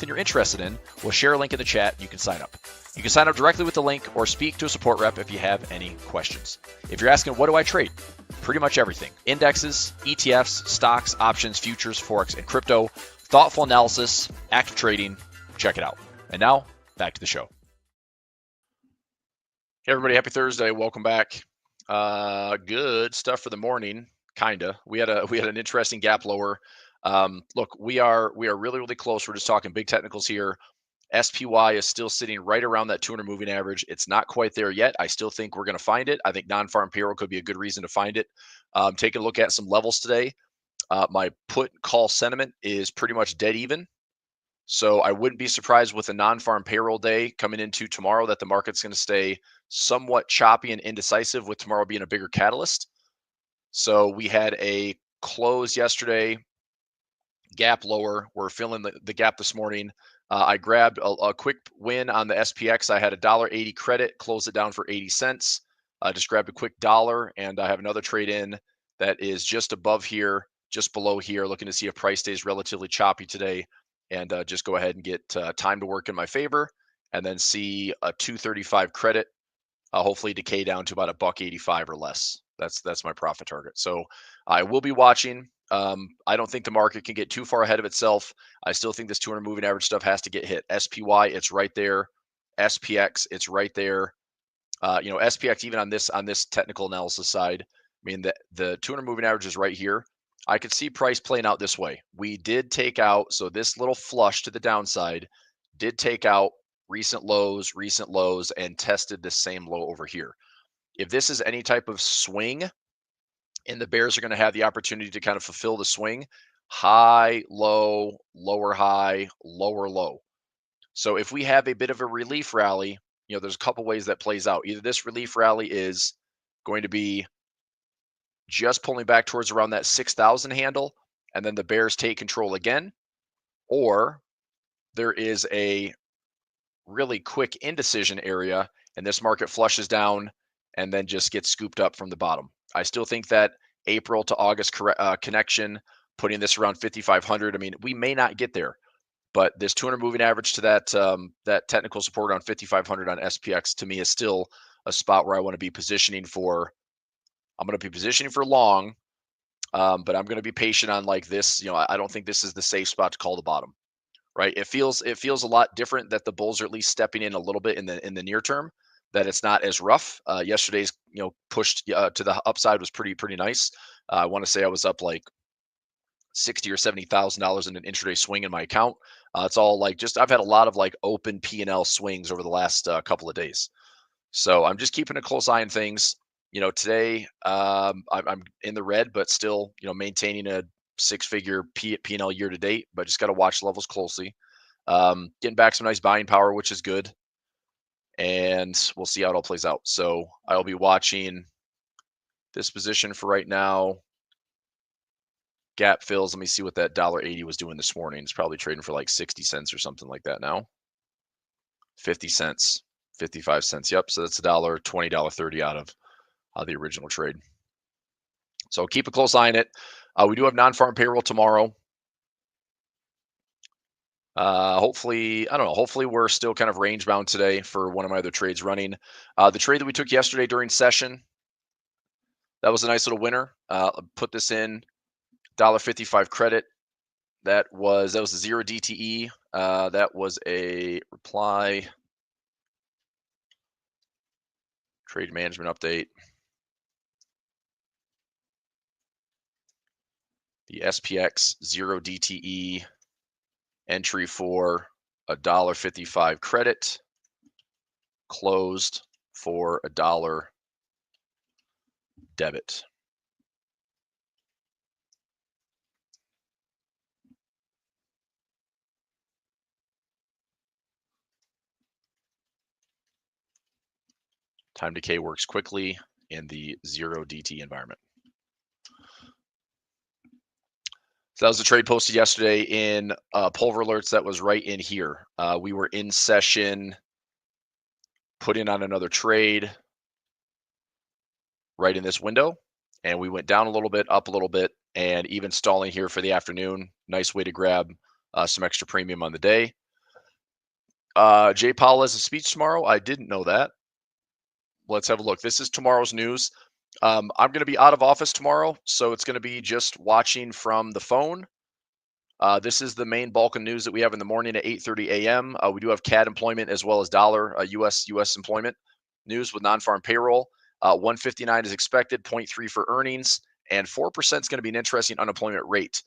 something you're interested in, we'll share a link in the chat. You can sign up. You can sign up directly with the link or speak to a support rep if you have any questions. If you're asking, what do I trade? Pretty much everything. Indexes, ETFs, stocks, options, futures, Forex, and crypto. Thoughtful analysis, active trading. Check it out. And now, back to the show. Hey everybody, happy Thursday. Welcome back. Good stuff for the morning, kinda. We had an interesting gap lower. Look, we are really close. We're just talking big technicals here. SPY is still sitting right around that 200 moving average. It's not quite there yet. I still think we're going to find it. I think non-farm payroll could be a good reason to find it. Taking a look at some levels today. My put call sentiment is pretty much dead even. So I wouldn't be surprised with a non-farm payroll day coming into tomorrow that the market's going to stay somewhat choppy and indecisive, with tomorrow being a bigger catalyst. So we had a close yesterday, gap lower. We're filling the gap this morning. I grabbed a quick win on the SPX. I had a $1.80 credit, closed it down for 80 cents. Just grabbed a quick dollar, and I have another trade in that is just above here, just below here, looking to see if price stays relatively choppy today, and just go ahead and get time to work in my favor, and then see a 235 credit, hopefully decay down to about $1.85 or less. That's my profit target. So I will be watching. I don't think the market can get too far ahead of itself. I still think this 200 moving average stuff has to get hit. SPY, it's right there. SPX, it's right there. SPX, even on this technical analysis side, I mean, the 200 moving average is right here. I could see price playing out this way. We did take out, so this little flush to the downside did take out recent lows, and tested the same low over here. If this is any type of swing, and the bears are going to have the opportunity to kind of fulfill the swing, high, low, lower high, lower low. So if we have a bit of a relief rally, there's a couple ways that plays out. Either this relief rally is going to be just pulling back towards around that 6,000 handle, and then the bears take control again, or there is a really quick indecision area, and this market flushes down and then just gets scooped up from the bottom. I still think that April to August connection, putting this around 5,500. I mean, we may not get there, but this 200 moving average to that technical support on 5,500 on SPX to me is still a spot where I want to be positioning for. I'm going to be positioning for long, but I'm going to be patient on like this. I don't think this is the safe spot to call the bottom, right? It feels a lot different that the bulls are at least stepping in a little bit in the near term, that it's not as rough. Yesterday's pushed to the upside was pretty nice. I want to say I was up like $60,000 or $70,000 in an intraday swing in my account. It's all like I've had a lot of like open P&L swings over the last couple of days. So I'm just keeping a close eye on things. Today I'm in the red, but still maintaining a six-figure P&L year to date, but just got to watch levels closely. Getting back some nice buying power, which is good. And we'll see how it all plays out. So I'll be watching this position for right now. Gap fills. Let me see what that $1.80 was doing this morning. It's probably trading for like 60 cents or something like that now. 50 cents, 55 cents. Yep. So that's $1, $20, $30 out of the original trade. So keep a close eye on it. We do have non-farm payroll tomorrow. Hopefully we're still kind of range bound today for one of my other trades running. The trade that we took yesterday during session, that was a nice little winner. Put this in $1.55 credit. That was a 0 DTE. That was a reply trade management update. The SPX 0 DTE entry for $1.55 credit, closed for $1 debit. Time decay works quickly in the 0 DT environment. So that was the trade posted yesterday in Pulver Alerts. That was right in here. We were in session, put in on another trade right in this window, and we went down a little bit, up a little bit, and even stalling here for the afternoon. Nice way to grab some extra premium on the day. Jay Powell has a speech tomorrow. I didn't know that. Let's have a look. This is tomorrow's news. I'm going to be out of office tomorrow, so it's going to be just watching from the phone. This is the main bulk of news that we have in the morning at 8:30 a.m. We do have CAD employment as well as dollar U.S. employment news with non-farm payroll. 159 is expected, 0.3 for earnings, and 4% is going to be an interesting unemployment rate.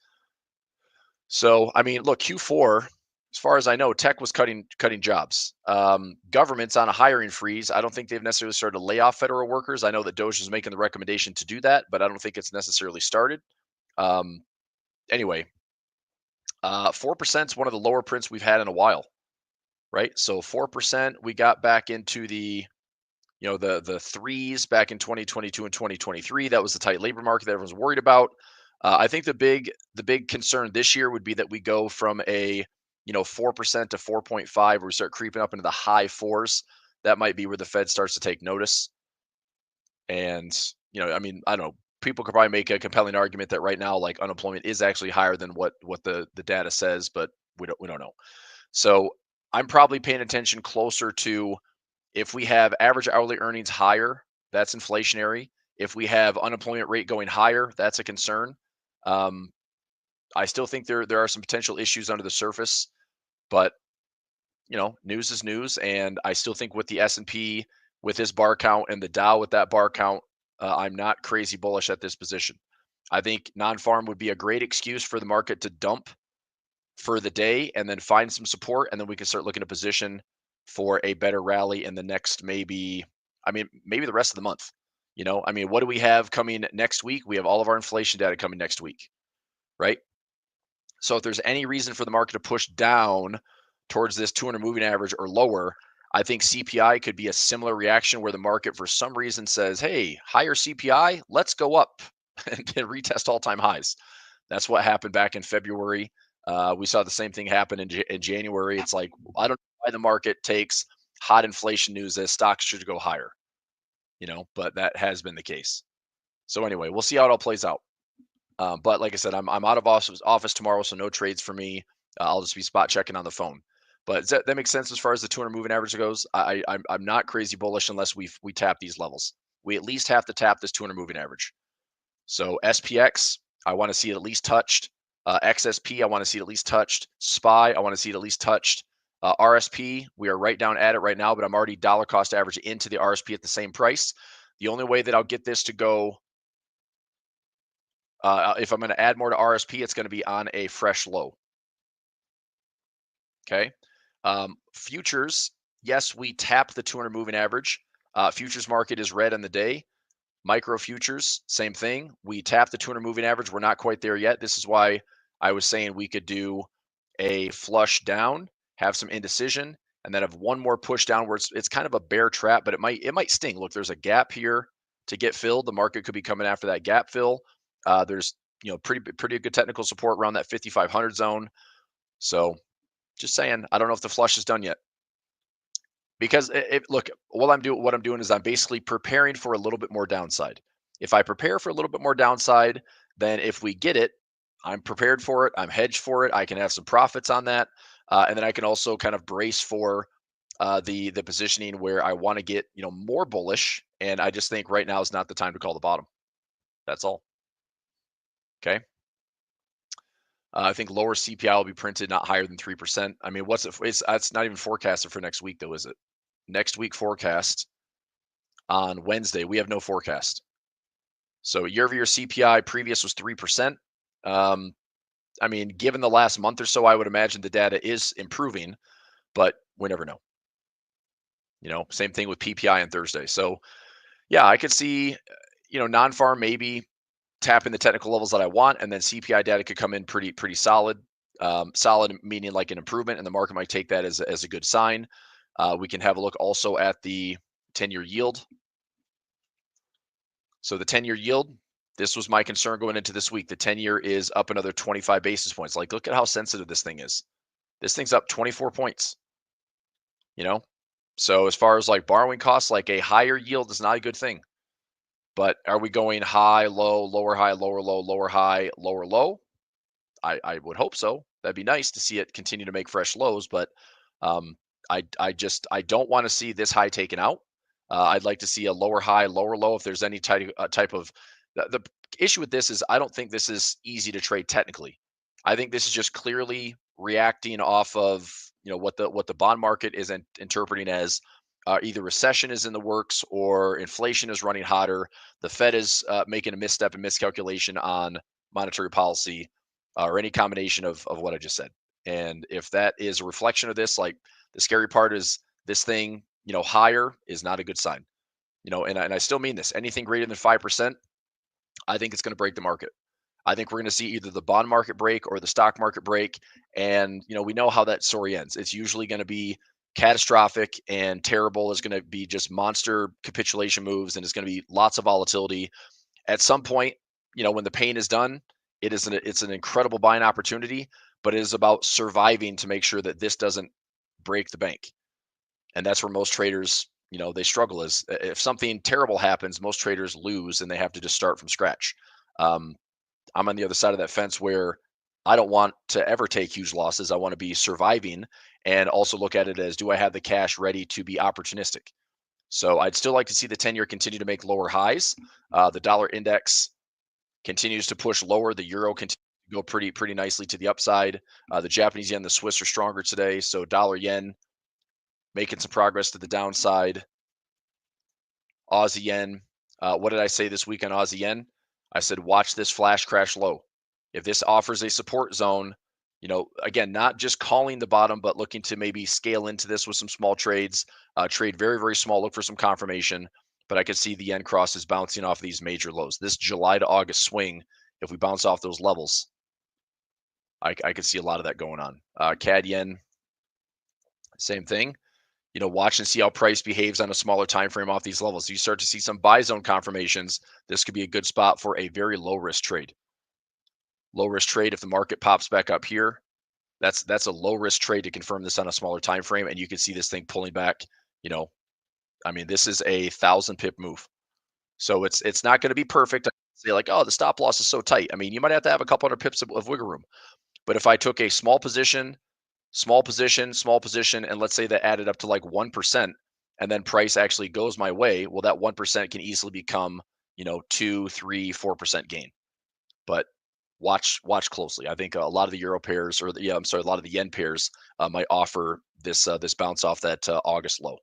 So, I mean, look, Q4, as far as I know, tech was cutting jobs. Government's on a hiring freeze. I don't think they've necessarily started to lay off federal workers. I know that Doge is making the recommendation to do that, but I don't think it's necessarily started. Anyway, 4% is one of the lower prints we've had in a while, right? So 4%, we got back into the the threes back in 2022 and 2023. That was the tight labor market that everyone's worried about. I think the big concern this year would be that we go from a 4% to 4.5, where we start creeping up into the high fours. That might be where the Fed starts to take notice. And I mean, I don't know. People could probably make a compelling argument that right now, like, unemployment is actually higher than what the data says, but we don't know. So I'm probably paying attention closer to, if we have average hourly earnings higher, that's inflationary. If we have unemployment rate going higher, that's a concern. I still think there are some potential issues under the surface, but news is news, and I still think with the S&P with this bar count and the Dow with that bar count, I'm not crazy bullish at this position. I think non-farm would be a great excuse for the market to dump for the day and then find some support, and then we can start looking at position for a better rally in the next maybe the rest of the month. I mean, what do we have coming next week? We have all of our inflation data coming next week, right? So if there's any reason for the market to push down towards this 200 moving average or lower, I think CPI could be a similar reaction, where the market for some reason says, hey, higher CPI, let's go up and retest all-time highs. That's what happened back in February. We saw the same thing happen in January. It's like, I don't know why the market takes hot inflation news as stocks should go higher, but that has been the case. So anyway, we'll see how it all plays out. But like I said, I'm out of office tomorrow, so no trades for me. I'll just be spot checking on the phone. But that makes sense as far as the 200 moving average goes. I'm not crazy bullish unless we tap these levels. We at least have to tap this 200 moving average. So SPX, I want to see it at least touched. XSP, I want to see it at least touched. SPY, I want to see it at least touched. RSP, we are right down at it right now, but I'm already dollar cost average into the RSP at the same price. The only way that I'll get this to go, if I'm going to add more to RSP, it's going to be on a fresh low. Okay. Futures, yes, we tapped the 200 moving average. Futures market is red on the day. Micro futures, same thing. We tapped the 200 moving average. We're not quite there yet. This is why I was saying we could do a flush down, have some indecision, and then have one more push down where it's kind of a bear trap, but it might sting. Look, there's a gap here to get filled. The market could be coming after that gap fill. There's pretty good technical support around that 5,500 zone. So just saying, I don't know if the flush is done yet. Because look, what I'm doing is I'm basically preparing for a little bit more downside. If I prepare for a little bit more downside, then if we get it, I'm prepared for it. I'm hedged for it. I can have some profits on that, and then I can also kind of brace for the positioning where I want to get more bullish. And I just think right now is not the time to call the bottom. That's all. Okay. I think lower CPI will be printed, not higher than 3%. I mean, it's not even forecasted for next week, though, is it? Next week forecast on Wednesday, we have no forecast. So year-over-year CPI previous was 3%. I mean, given the last month or so, I would imagine the data is improving, but we never know. Same thing with PPI on Thursday. So yeah, I could see, non-farm maybe tapping the technical levels that I want, and then CPI data could come in pretty solid. Solid meaning like an improvement, and the market might take that as a good sign. We can have a look also at the 10-year yield. So the 10-year yield, this was my concern going into this week. The 10-year is up another 25 basis points. Like, look at how sensitive this thing is. This thing's up 24 points. So as far as like borrowing costs, like a higher yield is not a good thing. But are we going high, low, lower, high, lower, low, lower, high, lower, low? I would hope so. That'd be nice to see it continue to make fresh lows, but I don't want to see this high taken out. I'd like to see a lower high, lower low. If there's any type of the issue with this is I don't think this is easy to trade technically. I think this is just clearly reacting off of what the bond market is interpreting as either recession is in the works or inflation is running hotter. The Fed is making a misstep and miscalculation on monetary policy, or any combination of what I just said. And if that is a reflection of this, like the scary part is this thing, higher is not a good sign. And I still mean this. Anything greater than 5%, I think it's going to break the market. I think we're going to see either the bond market break or the stock market break. And, we know how that story ends. It's usually going to be catastrophic and terrible. It's going to be just monster capitulation moves, and it's going to be lots of volatility. At some point, when the pain is done, it's an incredible buying opportunity, but it is about surviving to make sure that this doesn't break the bank. And that's where most traders, they struggle is if something terrible happens, most traders lose and they have to just start from scratch. Um, I'm on the other side of that fence where I don't want to ever take huge losses. I want to be surviving and also look at it as, do I have the cash ready to be opportunistic? So I'd still like to see the 10-year continue to make lower highs. The dollar index continues to push lower. The euro continues to go pretty nicely to the upside. The Japanese yen, the Swiss are stronger today. So dollar yen making some progress to the downside. Aussie yen. What did I say this week on Aussie yen? I said, watch this flash crash low. If this offers a support zone, again, not just calling the bottom, but looking to maybe scale into this with some small trades, trade very, very small, look for some confirmation. But I could see the yen crosses bouncing off these major lows. This July to August swing, if we bounce off those levels, I could see a lot of that going on. CAD yen, same thing. Watch and see how price behaves on a smaller time frame off these levels. You start to see some buy zone confirmations. This could be a good spot for a very low risk trade. Low risk trade if the market pops back up here. That's a low risk trade to confirm this on a smaller time frame, and you can see this thing pulling back. This is a 1,000 pip move, so it's not going to be perfect. I say like, oh, the stop loss is so tight. You might have to have a couple hundred pips of wiggle room. But if I took a small position, and let's say that added up to like 1%, and then price actually goes my way, well, that 1% can easily become 2, 3, 4% gain. But watch closely. I think a lot of the euro pairs, a lot of the yen pairs might offer this bounce off that August low.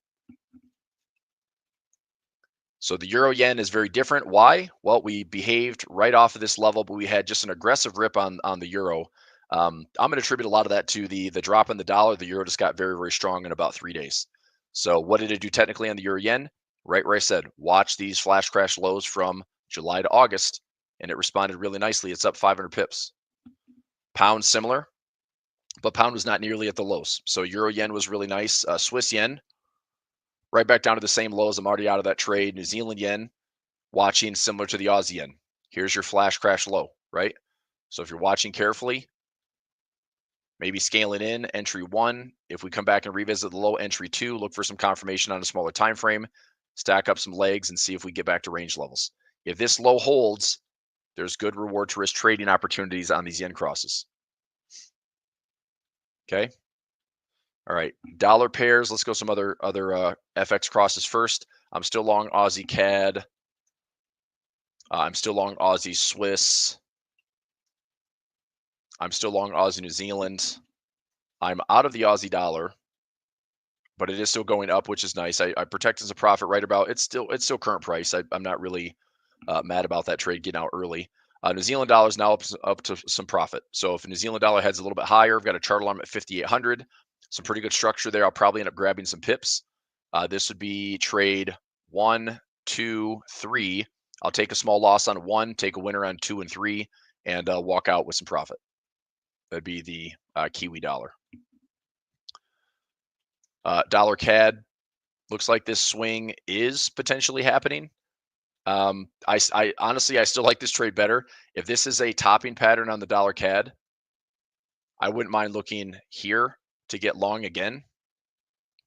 So the euro yen is very different. Why? Well, we behaved right off of this level, but we had just an aggressive rip on the euro. I'm going to attribute a lot of that to the drop in the dollar. The euro just got very, very strong in about 3 days. So what did it do technically on the euro yen? Right where I said, watch these flash crash lows from July to August, and it responded really nicely. It's up 500 pips. Pound similar, but pound was not nearly at the lows. So euro yen was really nice. Swiss yen, right back down to the same lows. I'm already out of that trade. New Zealand yen, watching similar to the Aussie yen. Here's your flash crash low, right? So if you're watching carefully, maybe scaling in entry 1. If we come back and revisit the low, entry 2, look for some confirmation on a smaller time frame, stack up some legs and see if we get back to range levels. If this low holds, there's good reward to risk trading opportunities on these yen crosses. Okay. All right. Dollar pairs. Let's go some other FX crosses first. I'm still long Aussie CAD. I'm still long Aussie Swiss. I'm still long Aussie New Zealand. I'm out of the Aussie dollar, but it is still going up, which is nice. I protected as a profit right about. It's still current price. I'm not really mad about that trade getting out early. New Zealand dollar is now up to some profit. So if the New Zealand dollar heads a little bit higher, I've got a chart alarm at 5,800. Some pretty good structure there. I'll probably end up grabbing some pips. This would be trade 1, 2, 3. I'll take a small loss on 1, take a winner on 2 and 3, and walk out with some profit. That'd be the Kiwi dollar. Dollar CAD, looks like this swing is potentially happening. I honestly, I still like this trade better. If this is a topping pattern on the dollar CAD, I wouldn't mind looking here to get long again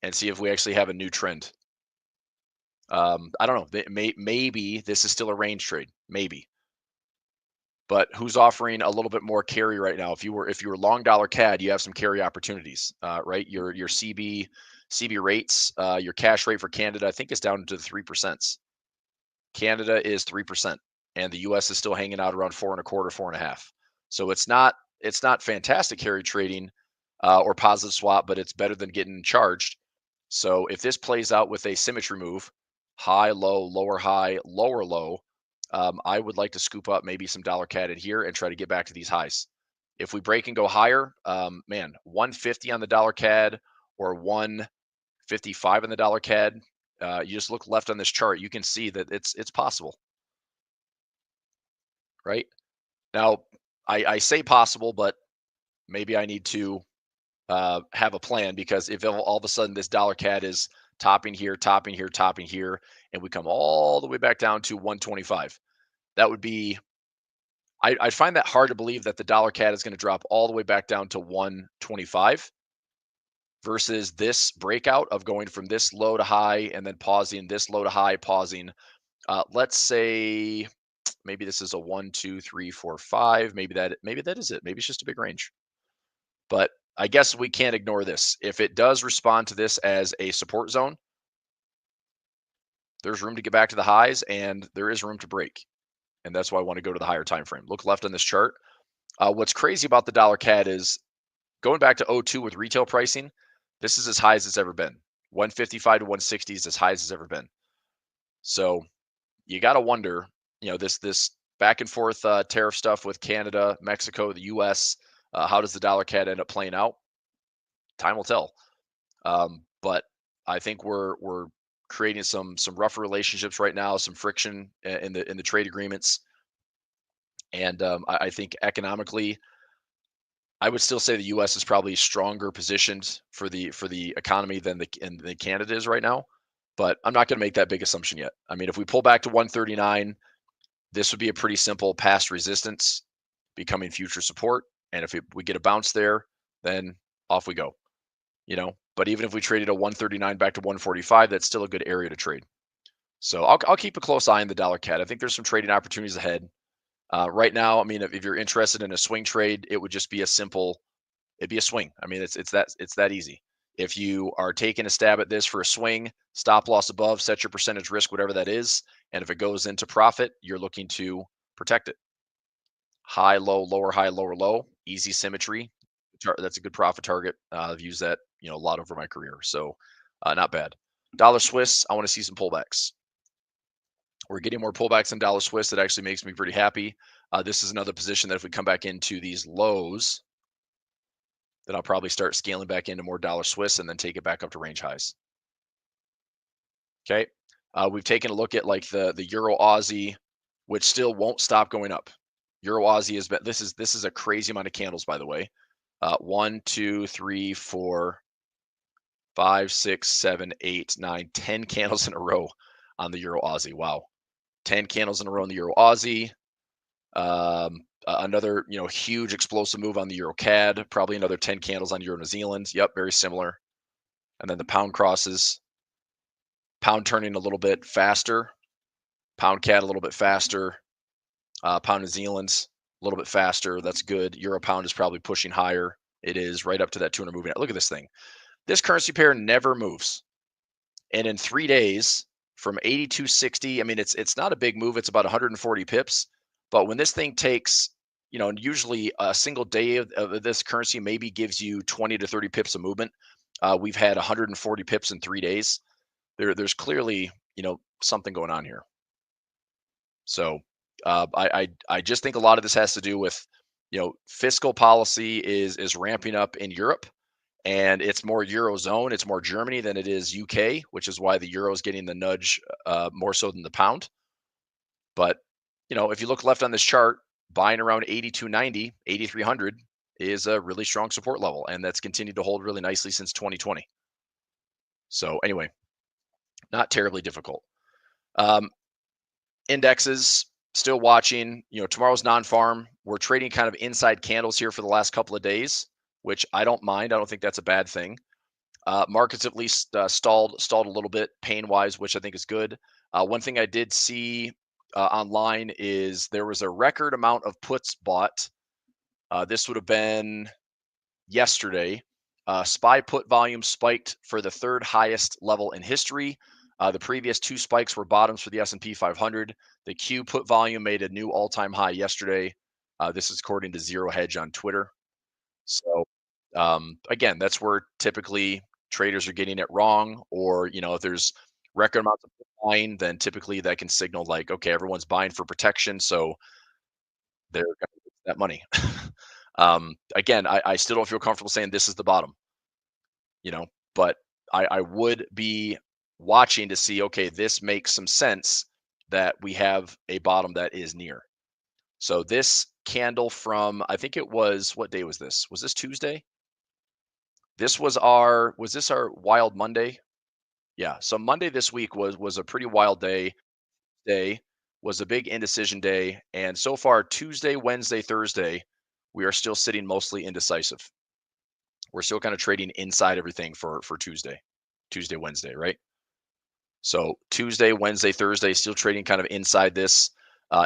and see if we actually have a new trend. I don't know. Maybe this is still a range trade. Maybe. but who's offering a little bit more carry right now? If you were long dollar CAD, you have some carry opportunities, right? Your CB rates, your cash rate for Canada, I think is down to the 3%. Canada is 3%, and the US is still hanging out around 4.25, 4.5. So it's not fantastic carry trading or positive swap, but it's better than getting charged. So if this plays out with a symmetry move, high, low, lower, high, lower, low, I would like to scoop up maybe some dollar CAD in here and try to get back to these highs. If we break and go higher, man, 150 on the dollar CAD or 155 on the dollar CAD. You just look left on this chart, you can see that it's possible, right? Now, I say possible, but maybe I need to have a plan, because if all of a sudden this dollar CAD is topping here, topping here, topping here, and we come all the way back down to 125, that would be, I find that hard to believe that the dollar CAD is going to drop all the way back down to 125 versus this breakout of going from this low to high and then pausing, this low to high, pausing. Let's say maybe this is a 1, 2, 3, 4, 5. Maybe that is it. Maybe it's just a big range. But I guess we can't ignore this. If it does respond to this as a support zone, there's room to get back to the highs, and there is room to break. And that's why I want to go to the higher time frame. Look left on this chart. What's crazy about the dollar CAD is going back to 02 with retail pricing, this is as high as it's ever been. 155 to 160 is as high as it's ever been. So you got to wonder, this back and forth tariff stuff with Canada, Mexico, the US, how does the dollar CAD end up playing out? Time will tell. But I think we're creating some rougher relationships right now, some friction in the trade agreements, and I think economically, I would still say the U.S. is probably stronger positioned for the economy than the Canada is right now. But I'm not going to make that big assumption yet. I mean, if we pull back to 139, this would be a pretty simple past resistance becoming future support, and if we get a bounce there, then off we go. But even if we traded a 139 back to 145, that's still a good area to trade. So I'll keep a close eye on the dollar CAD. I think there's some trading opportunities ahead. Right now, I mean, if you're interested in a swing trade, it would just be it'd be a swing. I mean, it's that easy. If you are taking a stab at this for a swing, stop loss above, set your percentage risk, whatever that is. And if it goes into profit, you're looking to protect it. High, low, lower, high, lower, low, easy symmetry. That's a good profit target. I've used that, a lot over my career. So not bad. Dollar Swiss, I want to see some pullbacks. We're getting more pullbacks in dollar Swiss. That actually makes me pretty happy. This is another position that if we come back into these lows, then I'll probably start scaling back into more dollar Swiss and then take it back up to range highs. Okay. We've taken a look at like the Euro Aussie, which still won't stop going up. Euro Aussie has been, this is a crazy amount of candles, by the way. 1, 2, 3, 4, 5, 6, 7, 8, 9, 10 candles in a row on the Euro Aussie. Wow. 10 candles in a row in the Euro Aussie. Another, huge explosive move on the Euro CAD, probably another 10 candles on Euro New Zealand. Yep, very similar. And then the pound crosses, pound turning a little bit faster, pound CAD a little bit faster, pound New Zealand's a little bit faster. That's good. Euro pound is probably pushing higher. It is right up to that 200 moving. Look at this thing. This currency pair never moves. And in 3 days, from 82.60, I mean, it's not a big move. It's about 140 pips. But when this thing takes, usually a single day of this currency maybe gives you 20 to 30 pips of movement. We've had 140 pips in 3 days. There's clearly, something going on here. So I just think a lot of this has to do with, fiscal policy is ramping up in Europe. And it's more Eurozone, it's more Germany than it is UK, which is why the euro is getting the nudge more so than the pound. But, if you look left on this chart, buying around 82.90, 8,300 is a really strong support level. And that's continued to hold really nicely since 2020. So anyway, not terribly difficult. Indexes, still watching, tomorrow's non-farm. We're trading kind of inside candles here for the last couple of days, which I don't mind. I don't think that's a bad thing. Markets at least stalled a little bit pain-wise, which I think is good. One thing I did see online is there was a record amount of puts bought. This would have been yesterday. SPY put volume spiked for the third highest level in history. The previous two spikes were bottoms for the S&P 500. The Q put volume made a new all-time high yesterday. This is according to Zero Hedge on Twitter. So again, that's where typically traders are getting it wrong, or if there's record amounts of buying, then typically that can signal like, okay, everyone's buying for protection, so they're going to get that money. Again, I still don't feel comfortable saying this is the bottom, you know, but I would be watching to see, okay, this makes some sense that we have a bottom that is near. So this candle from, I think it was, what day was this? Was this Tuesday? Was this our wild Monday? Yeah. So Monday this week was a pretty wild day. Day was a big indecision day. And so far, Tuesday, Wednesday, Thursday, we are still sitting mostly indecisive. We're still kind of trading inside everything for Tuesday, Wednesday, right? So Tuesday, Wednesday, Thursday, still trading kind of inside this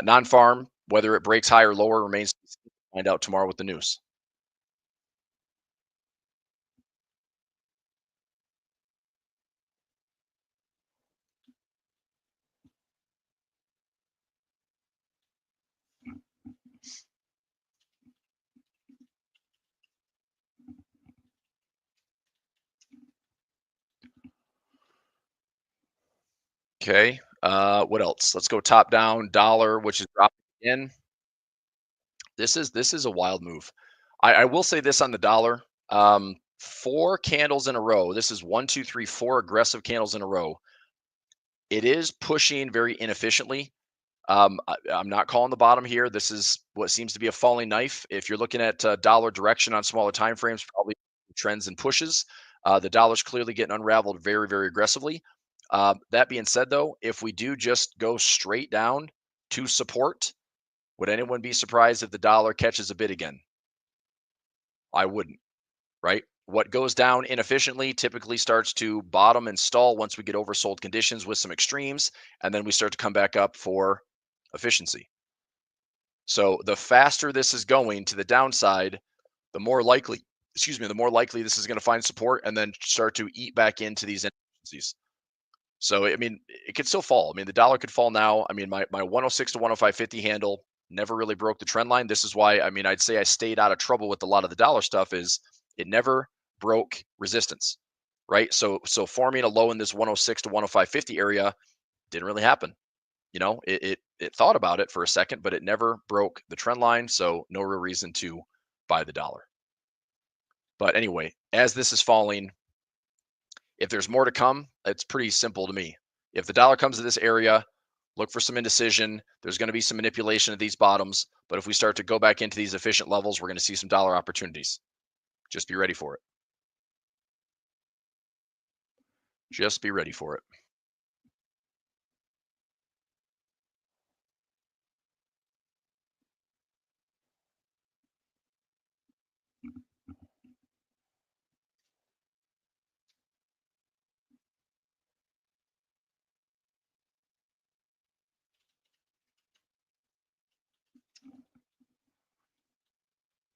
non-farm. Whether it breaks higher or lower remains to find out tomorrow with the news. Okay. What else? Let's go top down. Dollar, which is dropping again. This is a wild move. I will say this on the dollar. Four candles in a row. This is one, two, three, four aggressive candles in a row. It is pushing very inefficiently. I'm not calling the bottom here. This is what seems to be a falling knife. If you're looking at dollar direction on smaller time frames, probably trends and pushes. The dollar's clearly getting unraveled very, very aggressively. That being said, though, if we do just go straight down to support, would anyone be surprised if the dollar catches a bid again? I wouldn't, right? What goes down inefficiently typically starts to bottom and stall once we get oversold conditions with some extremes, and then we start to come back up for efficiency. So the faster this is going to the downside, the more likely, the more likely this is going to find support and then start to eat back into these inefficiencies. So I mean, it could still fall. I mean, the dollar could fall now. I mean, my 106 to 105.50 handle never really broke the trend line. This is why, I mean, I'd say I stayed out of trouble with a lot of the dollar stuff is it never broke resistance, right? So forming a low in this 106 to 105.50 area didn't really happen. It thought about it for a second, but it never broke the trend line. So no real reason to buy the dollar. But anyway, as this is falling, if there's more to come, it's pretty simple to me. If the dollar comes to this area, look for some indecision. There's going to be some manipulation of these bottoms. But if we start to go back into these efficient levels, we're going to see some dollar opportunities. Just be ready for it. Just be ready for it.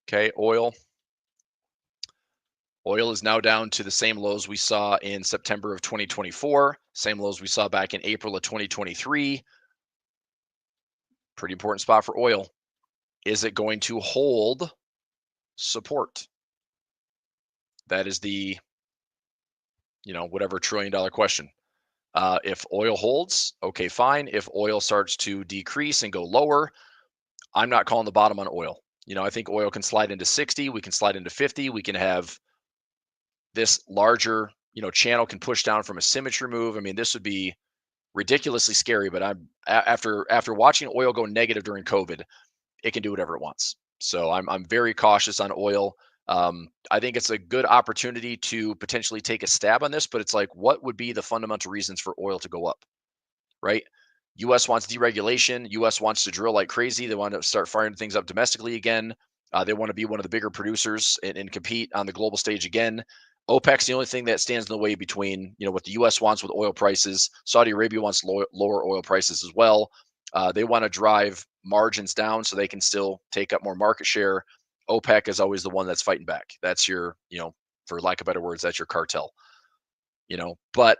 Okay, oil. Oil is now down to the same lows we saw in September of 2024, same lows we saw back in April of 2023. Pretty important spot for oil. Is it going to hold support? That is the, whatever $1 trillion question. If oil holds, okay, fine. If oil starts to decrease and go lower, I'm not calling the bottom on oil. I think oil can slide into 60. We can slide into 50. We can have this larger, channel can push down from a symmetry move. I mean, this would be ridiculously scary. But after watching oil go negative during COVID, it can do whatever it wants. So I'm very cautious on oil. I think it's a good opportunity to potentially take a stab on this, but it's like, what would be the fundamental reasons for oil to go up, right? U.S. wants deregulation. U.S. wants to drill like crazy. They want to start firing things up domestically again. They want to be one of the bigger producers and compete on the global stage again. OPEC's the only thing that stands in the way between what the U.S. wants with oil prices. Saudi Arabia wants lower oil prices as well. They want to drive margins down so they can still take up more market share. OPEC is always the one that's fighting back. That's your, for lack of better words, that's your cartel. But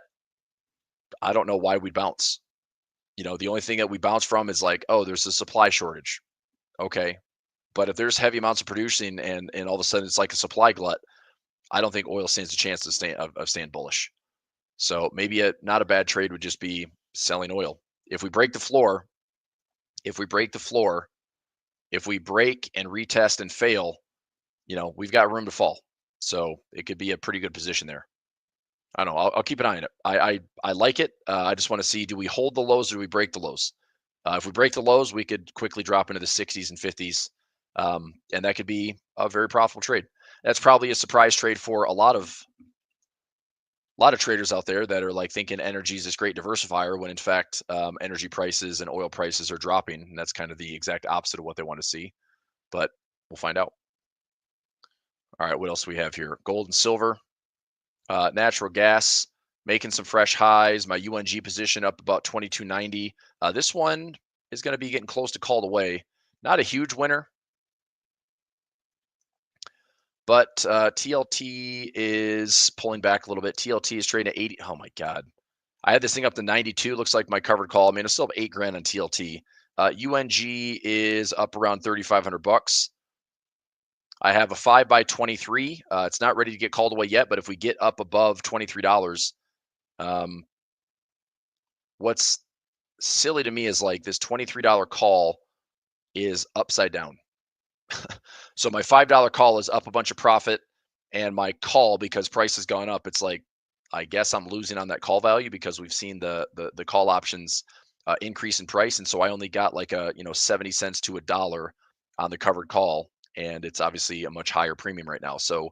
I don't know why we'd bounce. The only thing that we bounce from is like, oh, there's a supply shortage. Okay. But if there's heavy amounts of producing and all of a sudden it's like a supply glut, I don't think oil stands a chance to staying bullish. So maybe not a bad trade would just be selling oil. If we break the floor, if we break the floor, if we break and retest and fail, we've got room to fall. So it could be a pretty good position there. I don't know. I'll keep an eye on it. I like it. I just want to see, do we hold the lows or do we break the lows? If we break the lows, we could quickly drop into the 60s and 50s, and that could be a very profitable trade. That's probably a surprise trade for a lot of traders out there that are like thinking energy is this great diversifier when in fact energy prices and oil prices are dropping, and that's kind of the exact opposite of what they want to see. But we'll find out. All right, what else do we have here? Gold and silver, natural gas making some fresh highs. My UNG position up about 22.90. This one is going to be getting close to called away. Not a huge winner, but TLT is pulling back a little bit. TLT is trading at 80. Oh my God. I had this thing up to 92. Looks like my covered call. I mean, it's still up $8,000 on TLT. UNG is up around 3,500 bucks. I have a 5 by 23. It's not ready to get called away yet, but if we get up above $23, what's silly to me is like this $23 call is upside down. So my $5 call is up a bunch of profit, and my call, because price has gone up, it's like I guess I'm losing on that call value because we've seen the call options increase in price, and so I only got like a 70 cents to $1 on the covered call, and it's obviously a much higher premium right now. So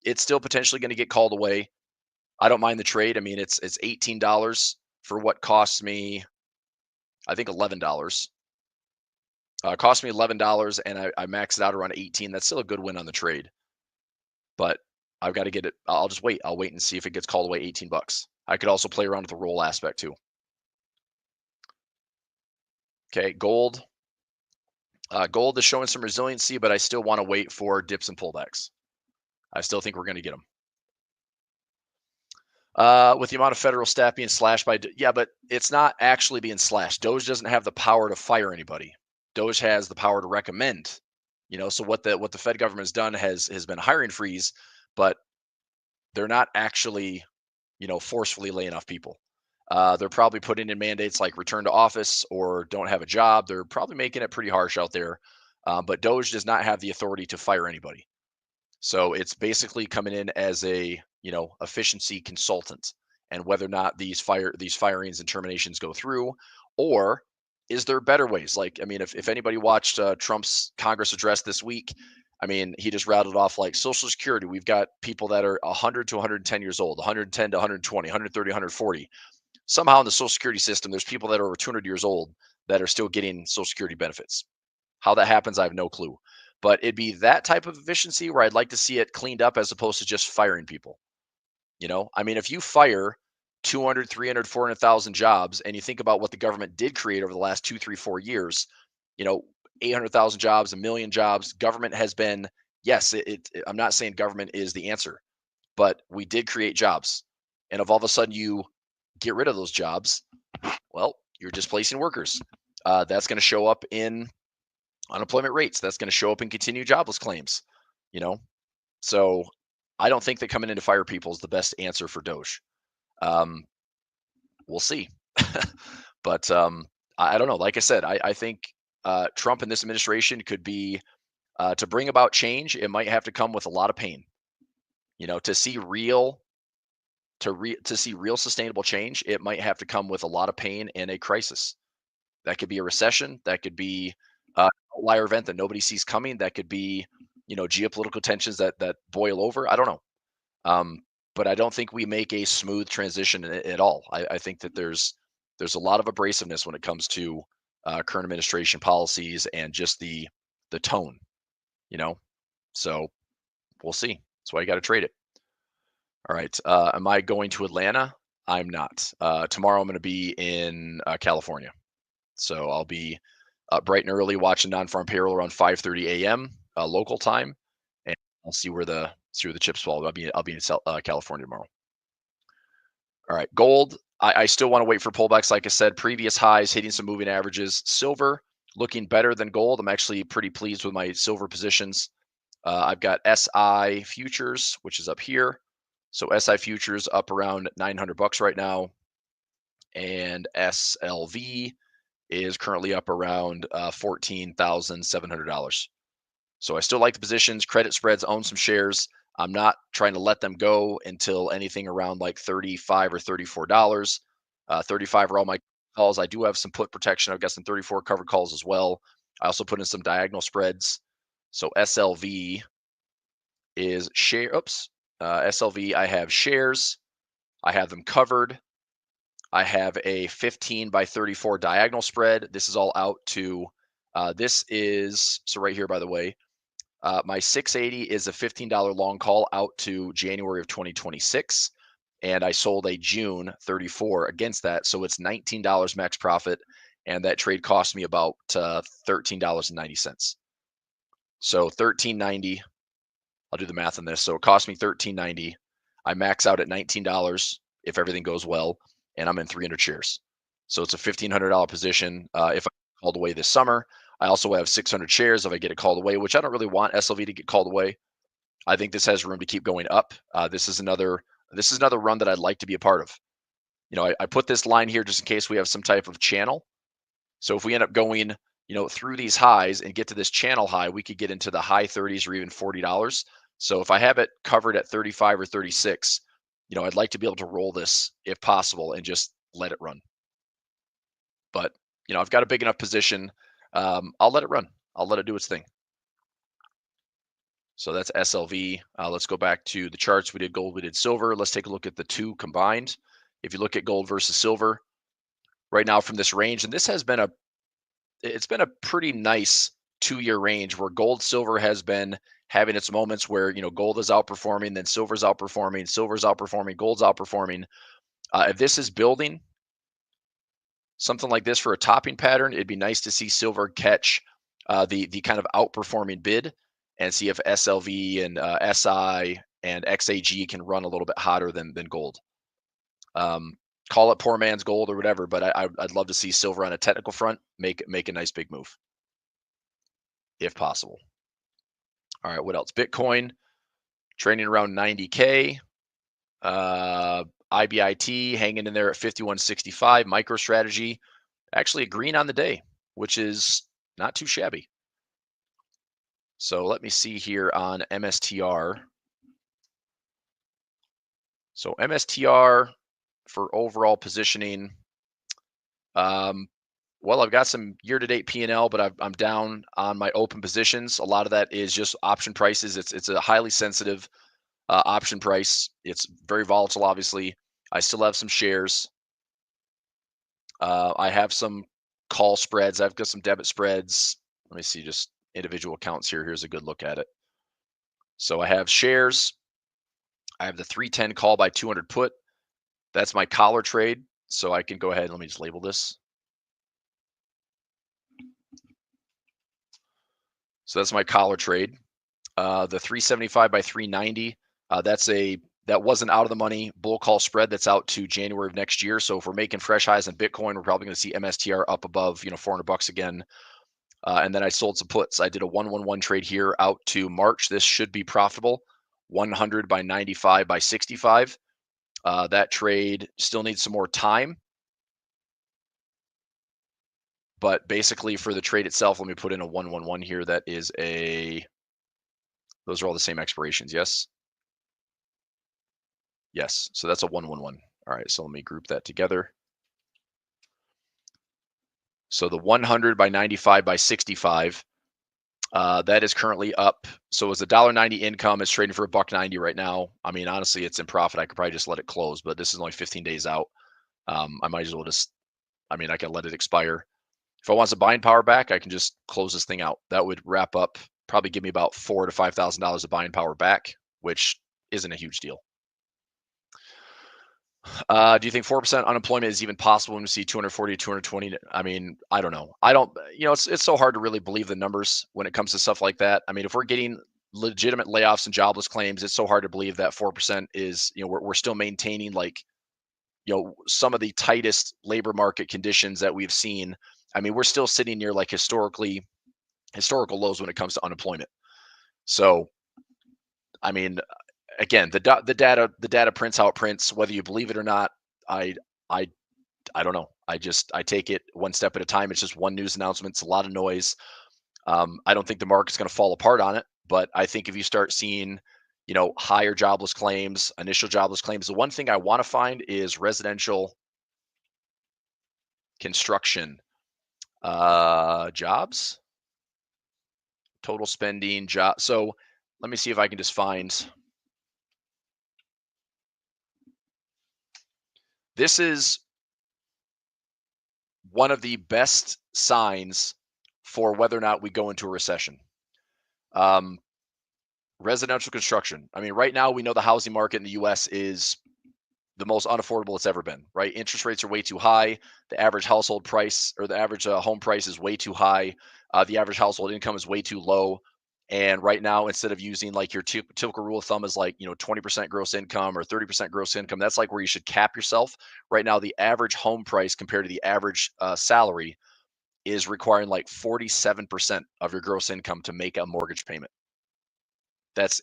it's still potentially going to get called away. I don't mind the trade. I mean, it's $18 for what costs me, I think $11. Cost me $11, and I maxed it out around 18. That's still a good win on the trade, but I've got to get it. I'll just wait. I'll wait and see if it gets called away 18 bucks. I could also play around with the roll aspect too. Okay, gold. Gold is showing some resiliency, but I still want to wait for dips and pullbacks. I still think we're going to get them. With the amount of federal staff being slashed by, yeah, but it's not actually being slashed. Doge doesn't have the power to fire anybody. Doge has the power to recommend. So what the Fed government has done has been a hiring freeze, but they're not actually forcefully laying off people. They're probably putting in mandates like return to office or don't have a job. They're probably making it pretty harsh out there. But Doge does not have the authority to fire anybody. So it's basically coming in as a efficiency consultant, and whether or not these firings and terminations go through, or is there better ways? Like, I mean, if anybody watched Trump's Congress address this week, I mean, he just rattled off like Social Security. We've got people that are 100 to 110 years old, 110 to 120, 130, 140. Somehow in the Social Security system, there's people that are over 200 years old that are still getting Social Security benefits. How that happens, I have no clue. But it'd be that type of efficiency where I'd like to see it cleaned up as opposed to just firing people. I mean, if you fire 200, 300, 400,000 jobs, and you think about what the government did create over the last 2, 3, 4 years, 800,000 jobs, a million jobs. Government has been, yes, I'm not saying government is the answer, but we did create jobs. And if all of a sudden you get rid of those jobs, well, you're displacing workers. That's going to show up in unemployment rates. That's going to show up in continued jobless claims. So I don't think that coming in to fire people is the best answer for Doge. We'll see. But I don't know. Like I said, I think Trump and this administration could be to bring about change. It might have to come with a lot of pain. To see real sustainable change, it might have to come with a lot of pain and a crisis. That could be a recession. That could be an outlier event that nobody sees coming. That could be geopolitical tensions that boil over. I don't know. But I don't think we make a smooth transition at all. I think that there's a lot of abrasiveness when it comes to current administration policies and just the tone. So we'll see. That's why you got to trade it. All right. Am I going to Atlanta? I'm not. Tomorrow I'm going to be in California. So I'll be up bright and early watching non-farm payroll around 5:30 a.m. Local time, and I'll see where the chips fall. I'll be in California tomorrow. All right, gold. I still want to wait for pullbacks. Like I said, previous highs hitting some moving averages. Silver looking better than gold. I'm actually pretty pleased with my silver positions. I've got SI futures, which is up here. So SI futures up around $900 right now, and SLV is currently up around $14,700. So I still like the positions. Credit spreads, own some shares. I'm not trying to let them go until anything around like $35 or $34. 35 are all my calls. I do have some put protection. I've got some 34 covered calls as well. I also put in some diagonal spreads. So SLV is share. Oops. SLV, I have shares. I have them covered. I have a 15 by 34 diagonal spread. This is all out to, this is, so right here, by the way, my 680 is a $15 long call out to January of 2026. And I sold a June 34 against that. So it's $19 max profit. And that trade cost me about $13.90. So $13.90. I'll do the math on this. So it cost me $13.90. I max out at $19 if everything goes well, and I'm in 300 shares. So it's a $1,500 position. If I called away this summer, I also have 600 shares if I get it called away, which I don't really want SLV to get called away. I think this has room to keep going up. This is another run that I'd like to be a part of. You know, I put this line here just in case we have some type of channel. So if we end up going, through these highs and get to this channel high, we could get into the high 30s or even $40. So if I have it covered at 35 or 36, I'd like to be able to roll this if possible and just let it run. But, I've got a big enough position. I'll let it run. I'll let it do its thing. So that's SLV. Let's go back to the charts. We did gold, we did silver. Let's take a look at the two combined. If you look at gold versus silver right now from this range, and this has been it's been a pretty nice 2-year range where gold, silver has been having its moments where, gold is outperforming, then silver's outperforming, gold's outperforming. If this is building something like this for a topping pattern, it'd be nice to see silver catch the kind of outperforming bid and see if SLV and SI and XAG can run a little bit hotter than gold. Call it poor man's gold or whatever, but I'd love to see silver on a technical front make a nice big move, if possible. All right, what else? Bitcoin trading around 90K. IBIT hanging in there at 5165. MicroStrategy actually a green on the day, which is not too shabby. So let me see here on MSTR. So MSTR for overall positioning. Well, I've got some year-to-date P&L, but I'm down on my open positions. A lot of that is just option prices. It's a highly sensitive option price. It's very volatile, obviously. I still have some shares. I have some call spreads. I've got some debit spreads. Let me see just individual accounts here. Here's a good look at it. So I have shares. I have the 310 call by 200 put. That's my collar trade. So I can go ahead and let me just label this. So that's my collar trade. The 375 by 390. That wasn't out of the money bull call spread that's out to January of next year. So if we're making fresh highs in Bitcoin, we're probably going to see MSTR up above, $400 again. And then I sold some puts. I did a 111 trade here out to March. This should be profitable. 100 by 95 by 65. That trade still needs some more time. But basically for the trade itself, let me put in a 111 here. That is those are all the same expirations. Yes. Yes. So that's a 111. All right. So let me group that together. So the 100 by 95 by 65, that is currently up. So it's $1.90 income. It's trading for $1.90 right now. I mean, honestly, it's in profit. I could probably just let it close, but this is only 15 days out. I might as well I can let it expire. If I want some buying power back, I can just close this thing out. That would wrap up, probably give me about $4,000 to $5,000 of buying power back, which isn't a huge deal. Do you think 4% unemployment is even possible when we see 240, 220? I mean, I don't know. I don't, it's so hard to really believe the numbers when it comes to stuff like that. I mean, if we're getting legitimate layoffs and jobless claims, it's so hard to believe that 4% is, we're still maintaining like, some of the tightest labor market conditions that we've seen. I mean, we're still sitting near like historical lows when it comes to unemployment. So, I mean, again, the data prints how it prints, whether you believe it or not. I I I don't know. I take it one step at a time. It's just one news announcement. It's a lot of noise. I don't think the market's going to fall apart on it, but I think if you start seeing, higher jobless claims, initial jobless claims, the one thing I want to find is residential construction jobs, total spending, job. So let me see if I can just find. This is one of the best signs for whether or not we go into a recession. Um, Residential construction. I mean, right now we know the housing market in the US is the most unaffordable it's ever been, right? Interest rates are way too high. The average household price or the average home price is way too high. The average household income is way too low. And right now, instead of using like your typical rule of thumb is like, 20% gross income or 30% gross income, that's like where you should cap yourself. Right now, the average home price compared to the average salary is requiring like 47% of your gross income to make a mortgage payment. It's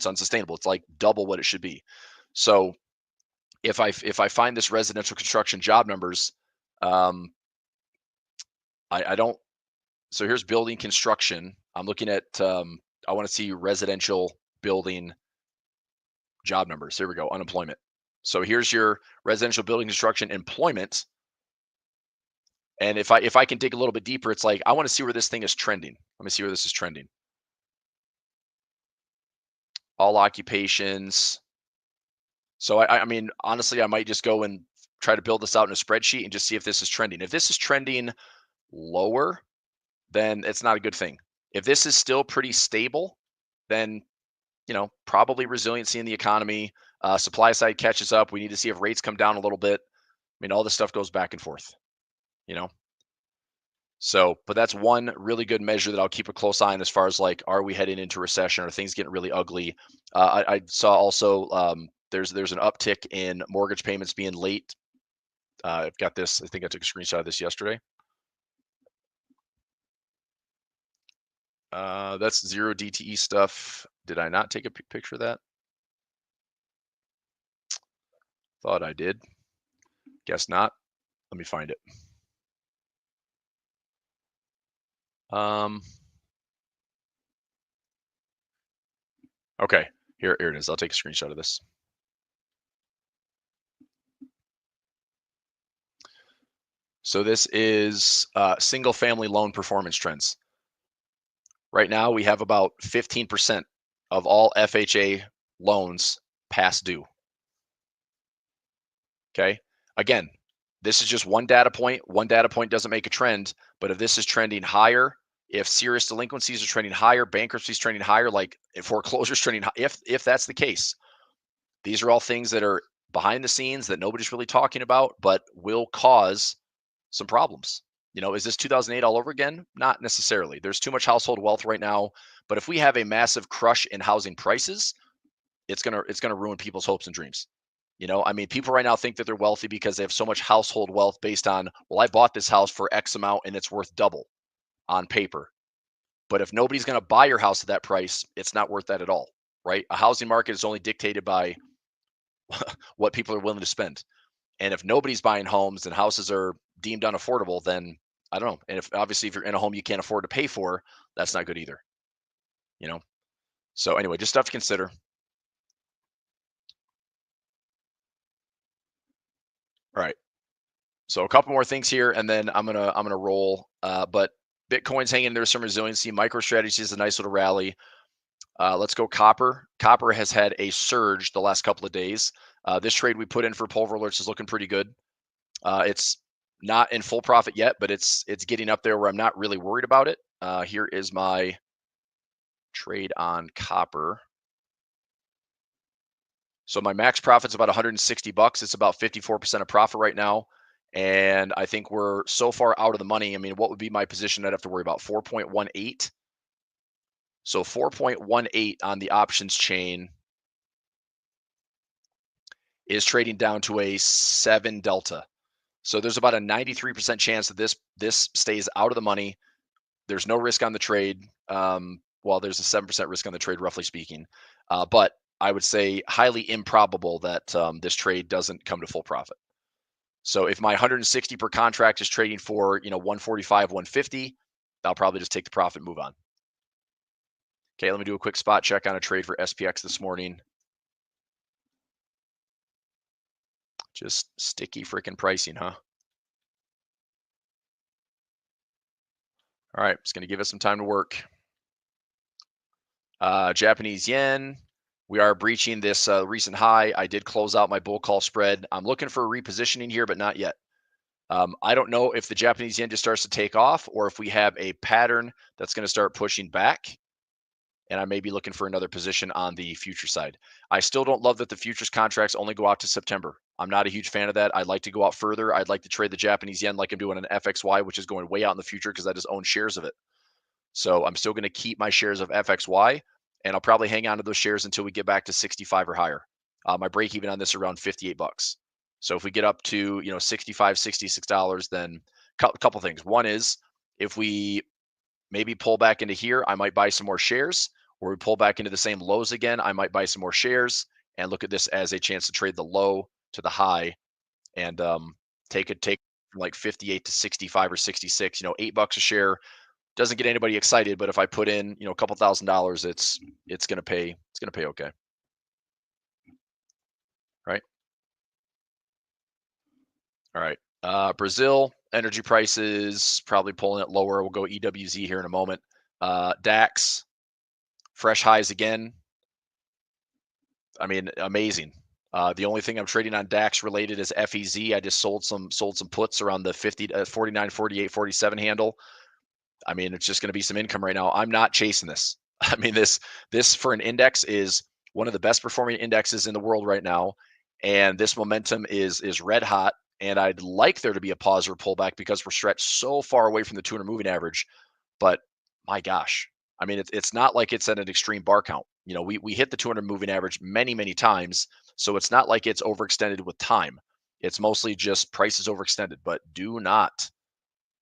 unsustainable. It's like double what it should be. So if I find this residential construction job numbers, um, I don't. So here's building construction. I'm looking at. I want to see residential building job numbers. Here we go. Unemployment. So here's your residential building construction employment. And if I can dig a little bit deeper, it's like I want to see where this thing is trending. Let me see where this is trending. All occupations. So I mean, honestly, I might just go and try to build this out in a spreadsheet and just see if this is trending. If this is trending lower, then it's not a good thing. If this is still pretty stable, then probably resiliency in the economy. Supply side catches up. We need to see if rates come down a little bit. I mean, all this stuff goes back and forth. You know. So, but that's one really good measure that I'll keep a close eye on as far as like, are we heading into recession? Are things getting really ugly? I saw also there's an uptick in mortgage payments being late. I've got this. I think I took a screenshot of this yesterday. That's zero DTE stuff. Did I not take a picture of that? Thought I did. Guess not. Let me find it. Okay, here it is. I'll take a screenshot of this. So this is single family loan performance trends. Right now, we have about 15% of all FHA loans past due. Okay. Again, this is just one data point. One data point doesn't make a trend, but if this is trending higher, if serious delinquencies are trending higher, bankruptcy is trending higher, like if foreclosures trending, if that's the case, these are all things that are behind the scenes that nobody's really talking about, but will cause some problems. Is this 2008 all over again? Not necessarily. There's too much household wealth right now, but if we have a massive crush in housing prices, it's gonna ruin people's hopes and dreams. I mean, people right now think that they're wealthy because they have so much household wealth based on, well, I bought this house for X amount and it's worth double on paper. But if nobody's going to buy your house at that price, it's not worth that at all, right? A housing market is only dictated by what people are willing to spend. And if nobody's buying homes and houses are deemed unaffordable, then I don't know. And if you're in a home you can't afford to pay for, that's not good either. You know. So anyway, just stuff to consider. All right. So a couple more things here, and then I'm gonna roll. But Bitcoin's hanging in there, some resiliency. MicroStrategy is a nice little rally. Let's go copper. Copper has had a surge the last couple of days. This trade we put in for Pulver alerts is looking pretty good. It's not in full profit yet, but it's getting up there where I'm not really worried about it. Here is my trade on copper. So my max profit's about 160 bucks. It's about 54% of profit right now. And I think we're so far out of the money. I mean, what would be my position I'd have to worry about? 4.18. So 4.18 on the options chain is trading down to a 7 delta. So there's about a 93% chance that this stays out of the money. There's no risk on the trade. Well, there's a 7% risk on the trade, roughly speaking. But I would say highly improbable that this trade doesn't come to full profit. So if my 160 per contract is trading for 145, 150, I'll probably just take the profit and move on. Okay, let me do a quick spot check on a trade for SPX this morning. Just sticky freaking pricing, huh? All right, it's going to give us some time to work. Japanese yen, we are breaching this recent high. I did close out my bull call spread. I'm looking for a repositioning here, but not yet. I don't know if the Japanese yen just starts to take off or if we have a pattern that's going to start pushing back. And I may be looking for another position on the future side. I still don't love that the futures contracts only go out to September. I'm not a huge fan of that. I'd like to go out further. I'd like to trade the Japanese yen like I'm doing an FXY, which is going way out in the future because I just own shares of it. So I'm still going to keep my shares of FXY, and I'll probably hang on to those shares until we get back to 65 or higher. My break even on this is around 58 bucks. So if we get up to 65, $66, then a couple things. One is if we maybe pull back into here, I might buy some more shares, or we pull back into the same lows again, I might buy some more shares and look at this as a chance to trade the low to the high and take from like 58 to 65 or 66, $8 a share doesn't get anybody excited, but if I put in, a couple $1,000, it's going to pay. It's going to pay okay. Right. All right. Brazil energy prices probably pulling it lower. We'll go EWZ here in a moment. DAX fresh highs again. I mean, amazing. The only thing I'm trading on DAX related is FEZ. I just sold some puts around the 50 to 49, 48, 47 handle. I mean, it's just going to be some income right now. I'm not chasing this. I mean, this for an index is one of the best performing indexes in the world right now, and this momentum is red hot. And I'd like there to be a pause or pullback because we're stretched so far away from the 200 moving average. But my gosh, I mean, it's not like it's at an extreme bar count. We hit the 200 moving average many times, so it's not like it's overextended with time. It's mostly just prices overextended. But do not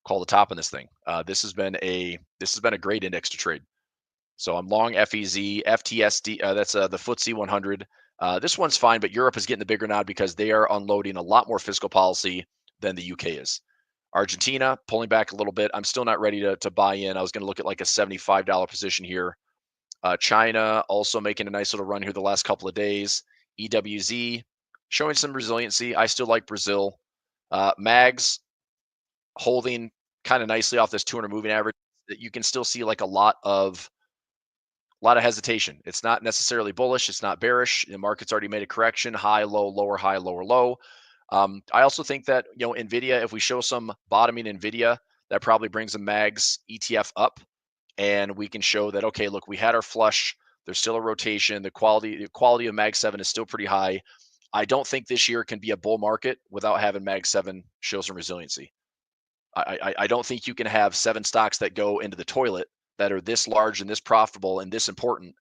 call the top on this thing. This has been a great index to trade. So I'm long FEZ, FTSD. That's the FTSE 100. This one's fine, but Europe is getting the bigger nod because they are unloading a lot more fiscal policy than the UK is. Argentina pulling back a little bit. I'm still not ready to buy in. I was going to look at like a $75 position here. China also making a nice little run here the last couple of days. EWZ showing some resiliency. I still like Brazil. MAGs holding kind of nicely off this 200 moving average. That you can still see like a lot of hesitation. It's not necessarily bullish. It's not bearish. The market's already made a correction. High, low, lower, high, lower, low. I also think that Nvidia, if we show some bottoming Nvidia, that probably brings the MAGS ETF up, and we can show that okay, look, we had our flush. There's still a rotation. The quality of MAG 7 is still pretty high. I don't think this year can be a bull market without having MAG 7 show some resiliency. I don't think you can have 7 stocks that go into the toilet that are this large and this profitable and this important,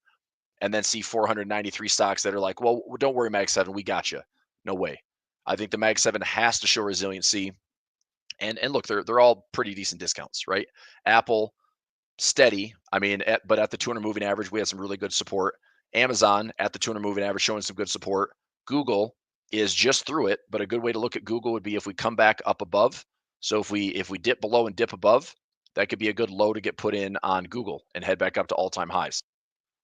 and then see 493 stocks that are like, well, don't worry, Mag 7, we got you. No way. I think the Mag 7 has to show resiliency. And look, they're all pretty decent discounts, right? Apple, steady. I mean, but at the 200 moving average, we had some really good support. Amazon at the 200 moving average showing some good support. Google is just through it, but a good way to look at Google would be if we come back up above. So if we dip below and dip above, that could be a good low to get put in on Google and head back up to all-time highs.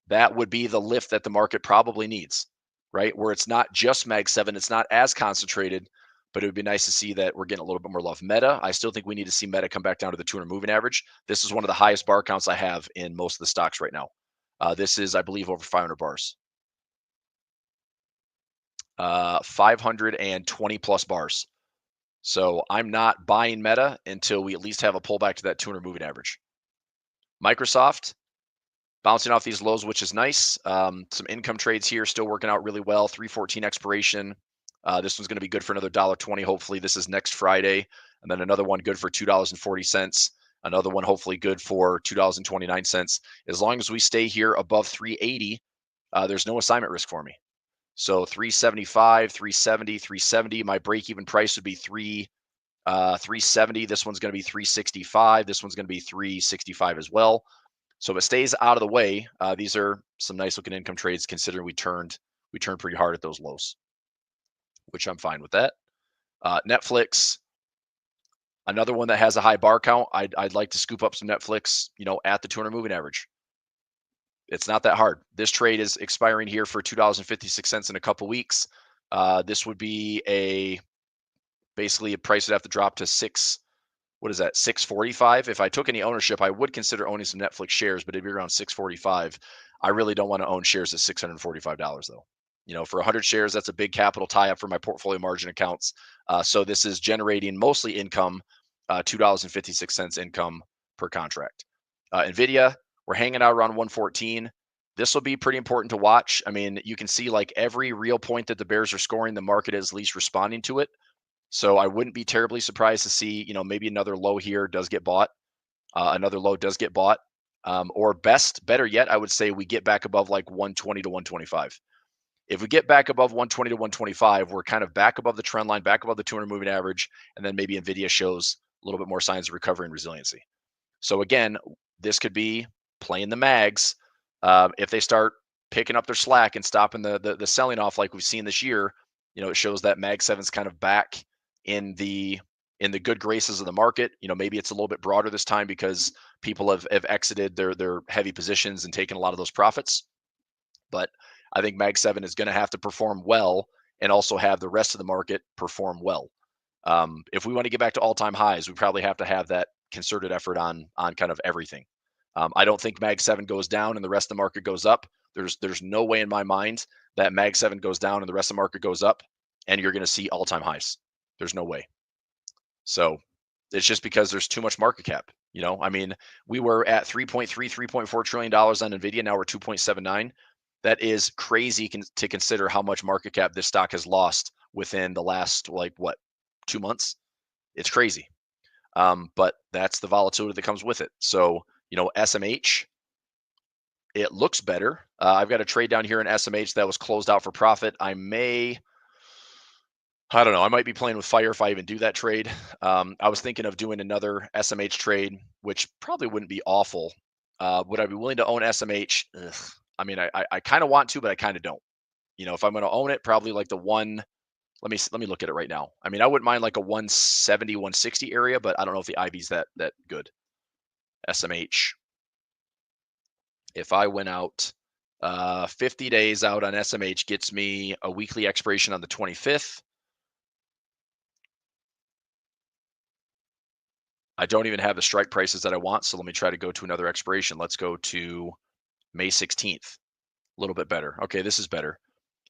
That would be the lift that the market probably needs, right? Where it's not just Mag 7, it's not as concentrated, but it would be nice to see that we're getting a little bit more love. Meta, I still think we need to see Meta come back down to the 200 moving average. This is one of the highest bar counts I have in most of the stocks right now. This is, I believe, over 500 bars. 520 plus bars. So I'm not buying Meta until we at least have a pullback to that 200 moving average. Microsoft, bouncing off these lows, which is nice. Some income trades here still working out really well. 314 expiration. This one's going to be good for another $1.20. Hopefully, this is next Friday. And then another one good for $2.40. Another one hopefully good for $2.29. As long as we stay here above 380, there's no assignment risk for me. So 375, 370, 370. My break-even price would be 370. This one's going to be 365. This one's going to be 365 as well. So if it stays out of the way, these are some nice looking income trades considering we turned pretty hard at those lows, which I'm fine with that. Netflix, another one that has a high bar count. I'd like to scoop up some Netflix, at the 200 moving average. It's not that hard. This trade is expiring here for $2.56 in a couple weeks. This would be basically a price would have to drop to $645. If I took any ownership, I would consider owning some Netflix shares, but it'd be around $645. I really don't want to own shares at $645 though. For 100 shares, that's a big capital tie up for my portfolio margin accounts. So this is generating mostly income, $2.56 income per contract. NVIDIA, we're hanging out around 114. This will be pretty important to watch. I mean, you can see like every real point that the bears are scoring, the market is at least responding to it. So I wouldn't be terribly surprised to see, maybe another low here does get bought. Another low does get bought. Or better yet, I would say we get back above like 120 to 125. If we get back above 120 to 125, we're kind of back above the trend line, back above the 200 moving average, and then maybe NVIDIA shows a little bit more signs of recovery and resiliency. So again, this could be playing the mags. If they start picking up their slack and stopping the selling off like we've seen this year, it shows that Mag 7's kind of back in the good graces of the market. Maybe it's a little bit broader this time because people have exited their heavy positions and taken a lot of those profits. But I think Mag 7 is going to have to perform well and also have the rest of the market perform well. If we want to get back to all-time highs, we probably have to have that concerted effort on kind of everything. I don't think Mag 7 goes down and the rest of the market goes up. There's no way in my mind that Mag 7 goes down and the rest of the market goes up and you're going to see all-time highs. There's no way. So it's just because there's too much market cap. I mean, we were at $3.4 trillion on NVIDIA. Now we're 2.79. That is crazy to consider how much market cap this stock has lost within the last, 2 months. It's crazy. But that's the volatility that comes with it. So, SMH, it looks better. I've got a trade down here in SMH that was closed out for profit. I don't know. I might be playing with fire if I even do that trade. I was thinking of doing another SMH trade, which probably wouldn't be awful. Would I be willing to own SMH? Ugh. I mean, I kind of want to, but I kind of don't. If I'm going to own it, probably like the one. Let me look at it right now. I mean, I wouldn't mind like a 170, 160 area, but I don't know if the IB's that good. SMH. If I went out 50 days out on SMH, gets me a weekly expiration on the 25th. I don't even have the strike prices that I want, so let me try to go to another expiration. Let's go to May 16th. A little bit better. Okay, this is better.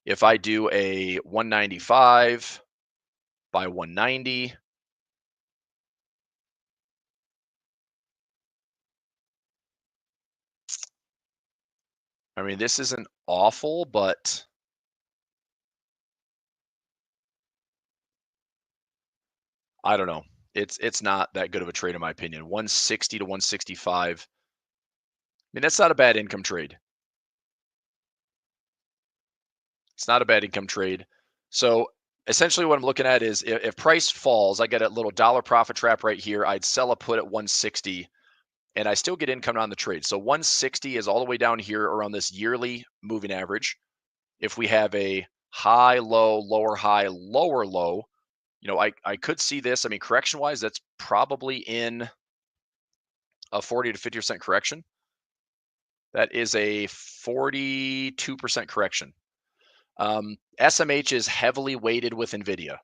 If I do a 195 by 190, I mean, this isn't awful, but I don't know. It's not that good of a trade in my opinion. 160 to 165. I mean, that's not a bad income trade. It's not a bad income trade. So essentially what I'm looking at is if price falls, I get a little dollar profit trap right here. I'd sell a put at 160 and I still get income on the trade. So 160 is all the way down here around this yearly moving average. If we have a high, low, lower, high, lower, low, I could see this. I mean, correction wise, that's probably in a 40 to 50% correction. That is a 42% correction. SMH is heavily weighted with NVIDIA,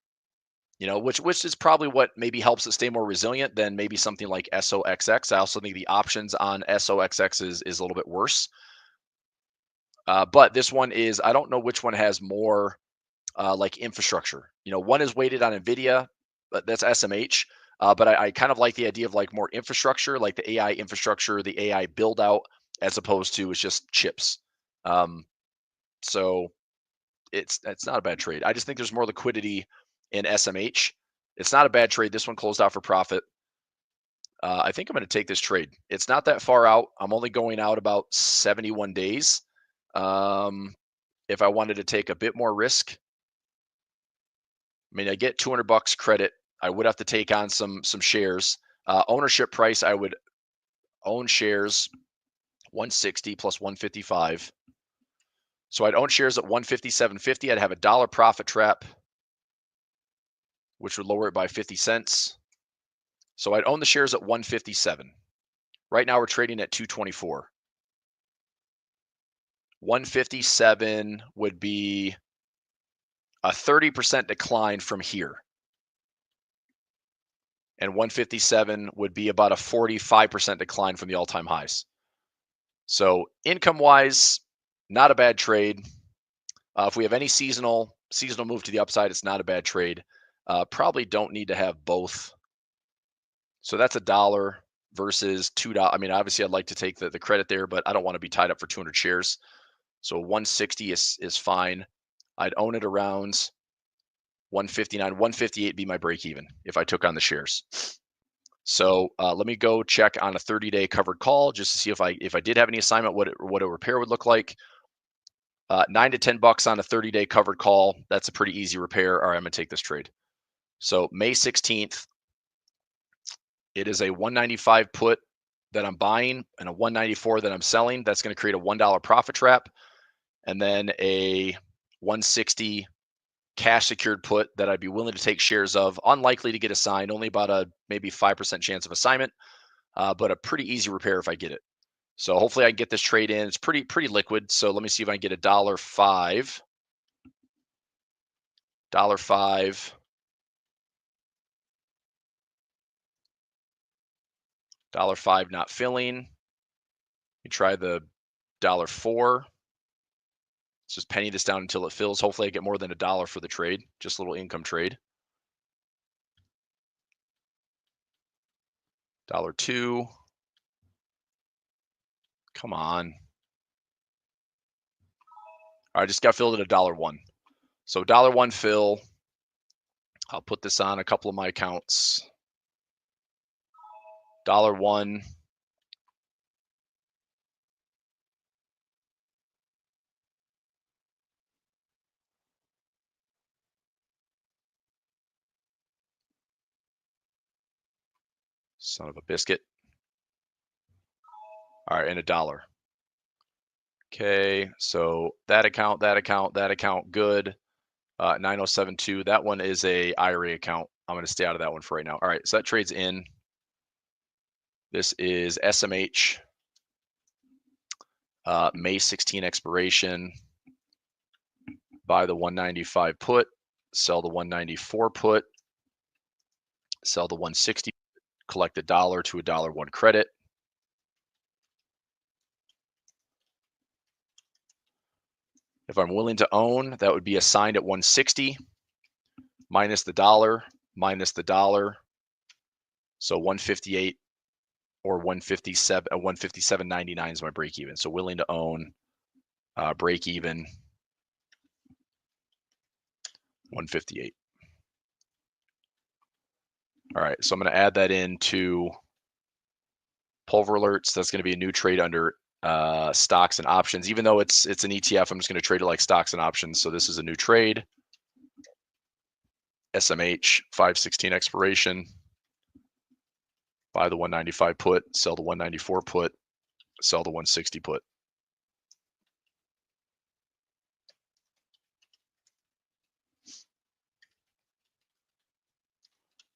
which is probably what maybe helps it stay more resilient than maybe something like SOXX. I also think the options on SOXX is a little bit worse. But this one is, I don't know which one has more like infrastructure. One is weighted on NVIDIA, but that's SMH. But I kind of like the idea of like more infrastructure, like the AI infrastructure, the AI build out as opposed to it's just chips. So it's not a bad trade. I just think there's more liquidity in SMH. It's not a bad trade. This one closed out for profit. I think I'm going to take this trade. It's not that far out. I'm only going out about 71 days. If I wanted to take a bit more risk, I mean, I get $200 credit. I would have to take on some shares. Ownership price, I would own shares 160 plus 155. So I'd own shares at 157.50. I'd have a dollar profit trap, which would lower it by 50 cents. So I'd own the shares at 157. Right now we're trading at 224. 157 would be a 30% decline from here. And 157 would be about a 45% decline from the all-time highs. So income-wise, not a bad trade. If we have any seasonal move to the upside, it's not a bad trade. Probably don't need to have both. So that's $1 versus $2. I mean, obviously I'd like to take the credit there, but I don't want to be tied up for 200 shares. So 160 is fine. I'd own it around 159, 158 be my break even if I took on the shares. So let me go check on a 30-day covered call just to see if I did have any assignment, what a repair would look like. $9 to $10 on a 30-day covered call. That's a pretty easy repair. All right, I'm gonna take this trade. So May 16th, it is a 195 put that I'm buying and a 194 that I'm selling. That's going to create a $1 profit trap, and then a 160 cash secured put that I'd be willing to take shares of. Unlikely to get assigned, only about a maybe 5% chance of assignment, but a pretty easy repair if I get it. So hopefully I can get this trade in. It's pretty liquid. So let me see if I can get $1.05. $1.05. $1.05 not filling. You try the $1.04. Let's just penny this down until it fills. Hopefully I get more than $1 for the trade. Just a little income trade. $1.02. Come on. All right, just got filled at $1.01. So $1.01 fill. I'll put this on a couple of my accounts. $1.01. Son of a biscuit. All right, and $1. Okay, so that account, good. 9072. That one is a IRA account. I'm going to stay out of that one for right now. All right, so that trade's in. This is SMH. May 16 expiration. Buy the 195 put, sell the 194 put, sell the 160, collect $1 to $1.01 credit. If I'm willing to own, that would be assigned at 160 minus the $1, minus the $1. So 158 or 157, 157.99 is my break even. So willing to own, break even 158. All right, so I'm going to add that into Pulver alerts. That's going to be a new trade under stocks and options. Even though it's an ETF, I'm just going to trade it like stocks and options. So this is a new trade. SMH 5/16 expiration. Buy the 195 put, sell the 194 put, sell the 160 put.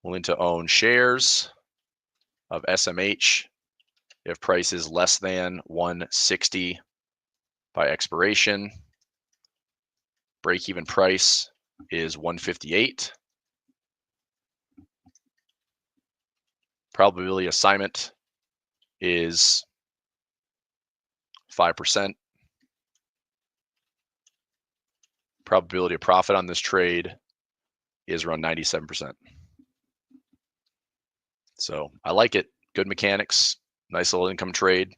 Willing to own shares of SMH if price is less than 160 by expiration. Break-even price is 158. Probability assignment is 5%. Probability of profit on this trade is around 97%. So I like it. Good mechanics. Nice little income trade.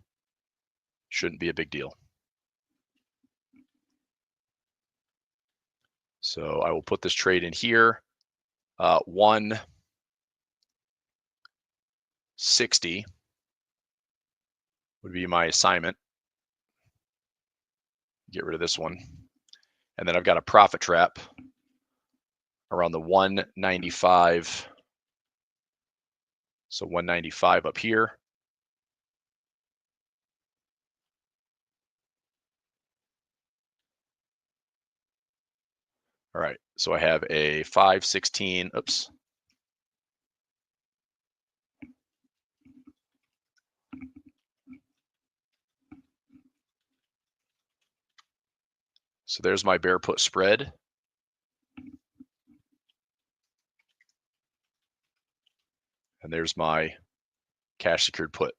Shouldn't be a big deal. So I will put this trade in here. 160 would be my assignment. Get rid of this one. And then I've got a profit trap around the 195. So 195 up here. All right, so I have a 516, oops. So there's my bear put spread. And there's my cash secured put.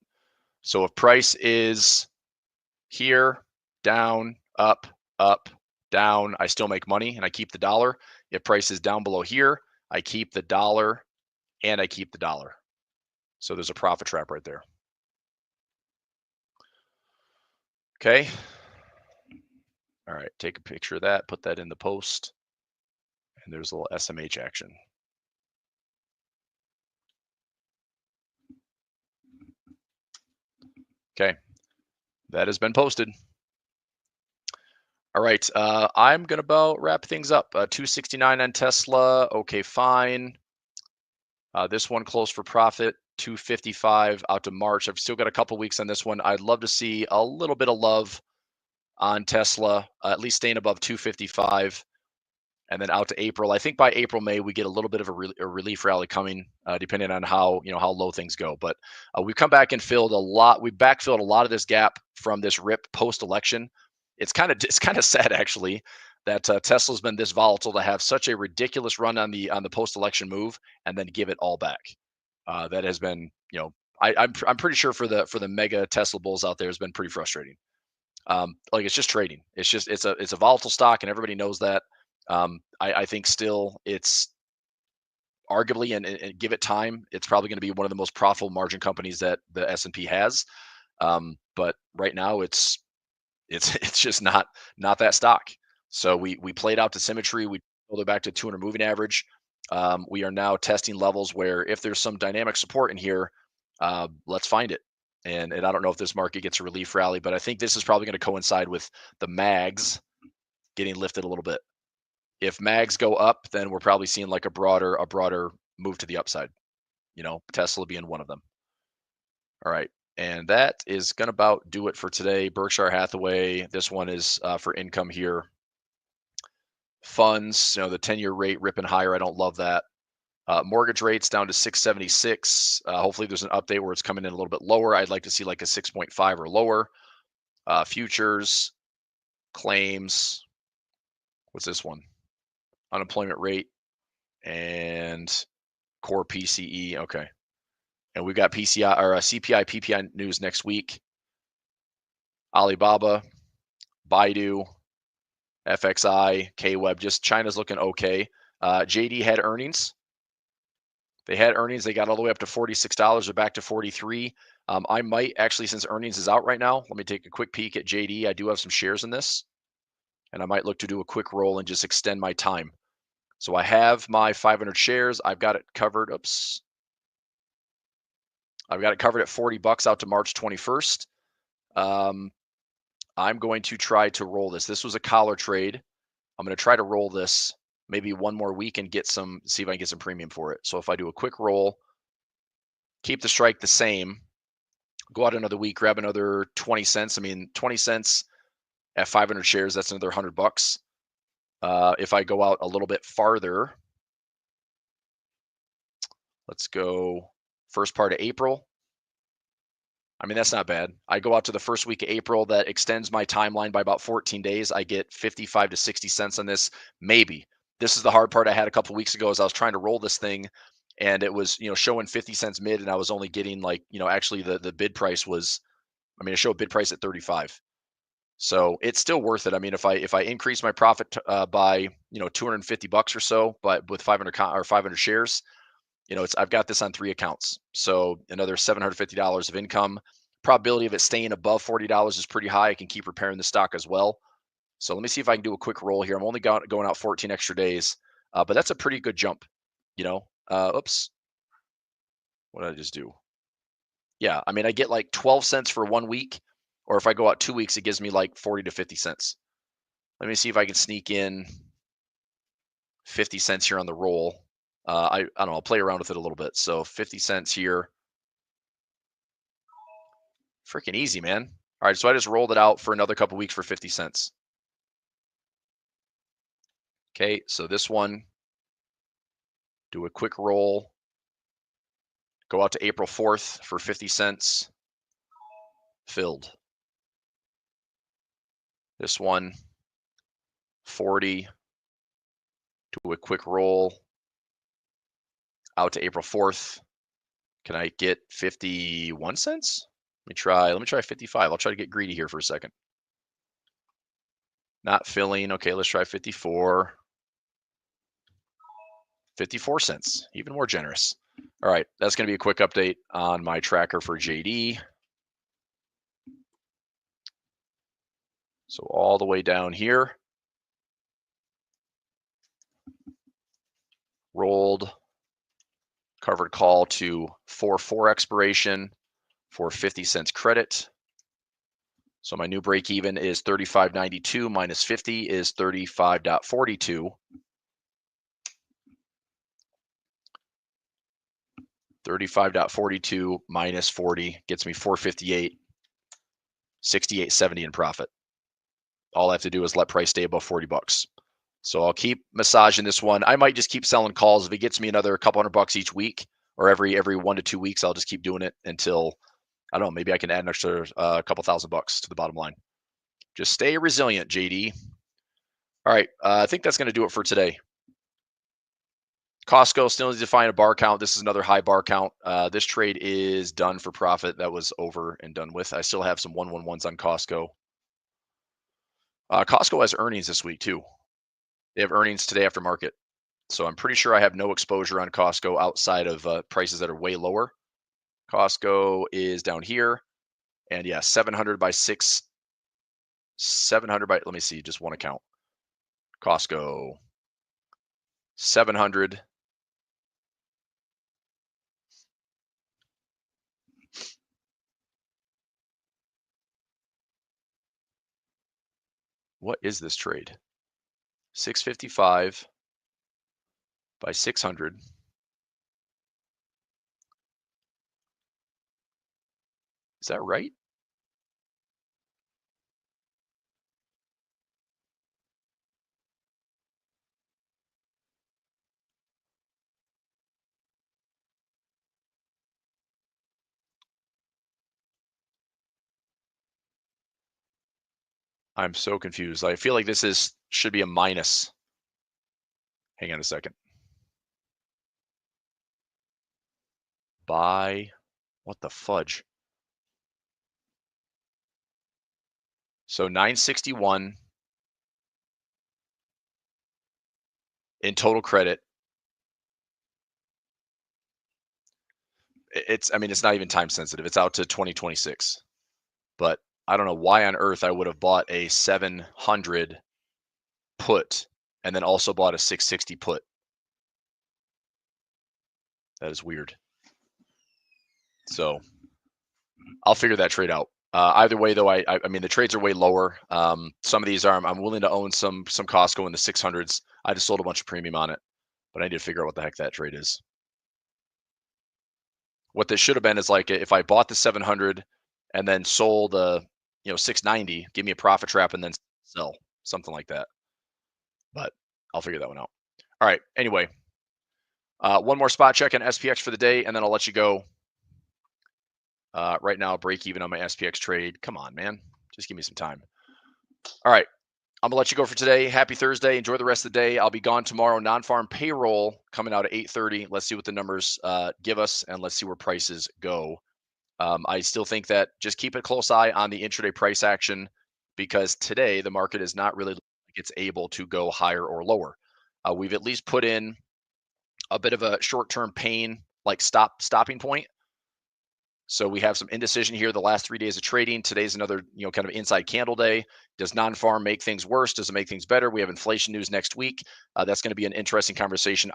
So if price is here, down, up, down, I still make money and I keep the dollar. If price is down below here, I keep the dollar and I keep the dollar. So there's a profit trap right there. Okay. All right, take a picture of that, put that in the post, and there's a little SMH action. Okay, that has been posted. All right, I'm gonna about wrap things up. 269 on Tesla. Okay, fine. This one close for profit. 255 out to March. I've still got a couple weeks on this one. I'd love to see a little bit of love on Tesla, at least staying above 255, and then out to April. I think by April, May, we get a little bit of a relief rally coming, depending on how low things go. But we've come back and filled a lot. We backfilled a lot of this gap from this rip post-election. It's kind of sad actually that Tesla's been this volatile to have such a ridiculous run on the post-election move and then give it all back. That has been, I'm pretty sure for the mega Tesla bulls out there has been pretty frustrating. Like it's just trading. It's a volatile stock and everybody knows that. I think still it's arguably and give it time, it's probably going to be one of the most profitable margin companies that the S&P has. But right now it's just not that stock. So we played out to symmetry. We pulled it back to 200 moving average. We are now testing levels where if there's some dynamic support in here, let's find it. And I don't know if this market gets a relief rally, but I think this is probably going to coincide with the mags getting lifted a little bit. If mags go up, then we're probably seeing like a broader move to the upside. Tesla being one of them. All right. And that is going to about do it for today. Berkshire Hathaway, this one is for income here. Funds, the 10-year rate ripping higher. I don't love that. Mortgage rates down to 676. Hopefully there's an update where it's coming in a little bit lower. I'd like to see like a 6.5 or lower. Futures, claims. What's this one? Unemployment rate and core PCE. Okay. And we've got PCI or CPI, PPI news next week. Alibaba, Baidu, FXI, KWeb, just China's looking okay. JD had earnings. They had earnings. They got all the way up to $46. They're back to 43. I might actually, since earnings is out right now, let me take a quick peek at JD. I do have some shares in this, and I might look to do a quick roll and just extend my time. So I have my 500 shares. I've got it covered. Oops. I've got it covered at $40 out to March 21st. I'm going to try to roll this. This was a collar trade. I'm going to try to roll this maybe one more week and see if I can get some premium for it. So if I do a quick roll, keep the strike the same, go out another week, grab another 20 cents. I mean, 20 cents at 500 shares, that's another $100. If I go out a little bit farther, let's go first part of April. I mean, that's not bad. I go out to the first week of April. That extends my timeline by about 14 days. I get 55 to 60 cents on this. Maybe. This is the hard part I had a couple weeks ago as I was trying to roll this thing, and it was, showing 50 cents mid, and I was only getting like, actually the bid price was, I showed bid price at 35. So it's still worth it. I mean, if I increase my profit by, $250 or so, but with 500 shares, I've got this on 3 accounts. So another $750 of income. probability of it staying above $40 is pretty high. I can keep repairing the stock as well. So let me see if I can do a quick roll here. I'm only going out 14 extra days, but that's a pretty good jump. Oops, what did I just do? Yeah, I mean, I get like 12 cents for 1 week, or if I go out 2 weeks, it gives me like 40 to 50 cents. Let me see if I can sneak in 50 cents here on the roll. I don't know, I'll play around with it a little bit. So 50 cents here. Freaking easy, man. All right, so I just rolled it out for another couple weeks for 50 cents. Okay, so this one, do a quick roll. Go out to April 4th for 50 cents. Filled. This one, 40. Do a quick roll. Out to April 4th. Can I get 51 cents? Let me try 55. I'll try to get greedy here for a second. Not filling. Okay, let's try 54. 54 cents, even more generous. All right, that's going to be a quick update on my tracker for JD. So all the way down here, rolled, covered call to 4 expiration for 50 cents credit. So my new break even is 35.92 minus 50 is 35.42. 35.42 minus 40 gets me 458, 68.70 in profit. All I have to do is let price stay above 40 bucks. So I'll keep massaging this one. I might just keep selling calls. If it gets me another couple $100 each week, or every 1 to 2 weeks, I'll just keep doing it until, I don't know, maybe I can add an extra couple $1,000 to the bottom line. Just stay resilient, JD. All right, I think that's going to do it for today. Costco still needs to find a bar count. This is another high bar count. This trade is done for profit. That was over and done with. I still have some 111s on Costco. Costco has earnings this week too. They have earnings today after market. So I'm pretty sure I have no exposure on Costco outside of prices that are way lower. Costco is down here. And yeah, 700 by 6. 700 by, let me see, just one account. Costco, 700. What is this trade? 655 by 600. Is that right? I'm so confused. I feel like this should be a minus. Hang on a second. Buy, what the fudge? So 961 in total credit. I mean, it's not even time sensitive. It's out to 2026. But I don't know why on earth I would have bought a 700 put and then also bought a 660 put. That is weird. So I'll figure that trade out. Either way, though, I mean, the trades are way lower. Some of these are, I'm willing to own some Costco in the 600s. I just sold a bunch of premium on it, but I need to figure out what the heck that trade is. What this should have been is like if I bought the 700 and then sold 690, give me a profit trap and then sell, something like that. But I'll figure that one out. All right. Anyway, one more spot check on SPX for the day, and then I'll let you go. Right now, break even on my SPX trade. Come on, man. Just give me some time. All right. I'm going to let you go for today. Happy Thursday. Enjoy the rest of the day. I'll be gone tomorrow. Non-farm payroll coming out at 8:30. Let's see what the numbers give us, and let's see where prices go. I still think that just keep a close eye on the intraday price action, because today the market is not really like it's able to go higher or lower. We've at least put in a bit of a short-term pain, like stopping point. So we have some indecision here the last 3 days of trading. Today's another, kind of inside candle day. Does non-farm make things worse? Does it make things better? We have inflation news next week. That's going to be an interesting conversation.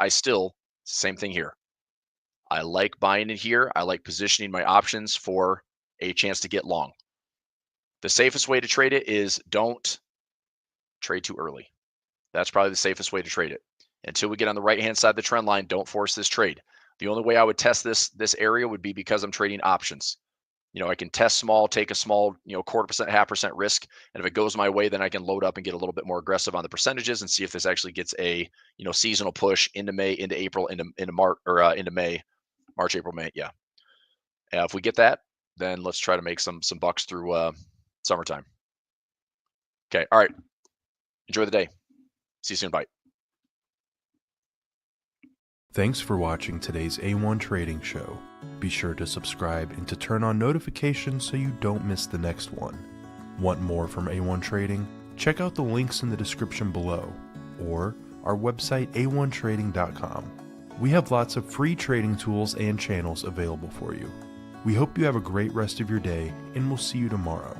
Same thing here. I like buying it here. I like positioning my options for a chance to get long. The safest way to trade it is don't trade too early. That's probably the safest way to trade it. Until we get on the right-hand side of the trend line, don't force this trade. The only way I would test this area would be because I'm trading options. I can test small, take a small, 0.25%, 0.5% risk. And if it goes my way, then I can load up and get a little bit more aggressive on the percentages and see if this actually gets a, seasonal push into May, into April, into March, or into May, March, April, May. Yeah. If we get that, then let's try to make some bucks through summertime. Okay. All right. Enjoy the day. See you soon. Bye. Thanks for watching today's A1 Trading Show. Be sure to subscribe and to turn on notifications so you don't miss the next one. Want more from A1 Trading? Check out the links in the description below or our website a1trading.com. We have lots of free trading tools and channels available for you. We hope you have a great rest of your day, and we'll see you tomorrow.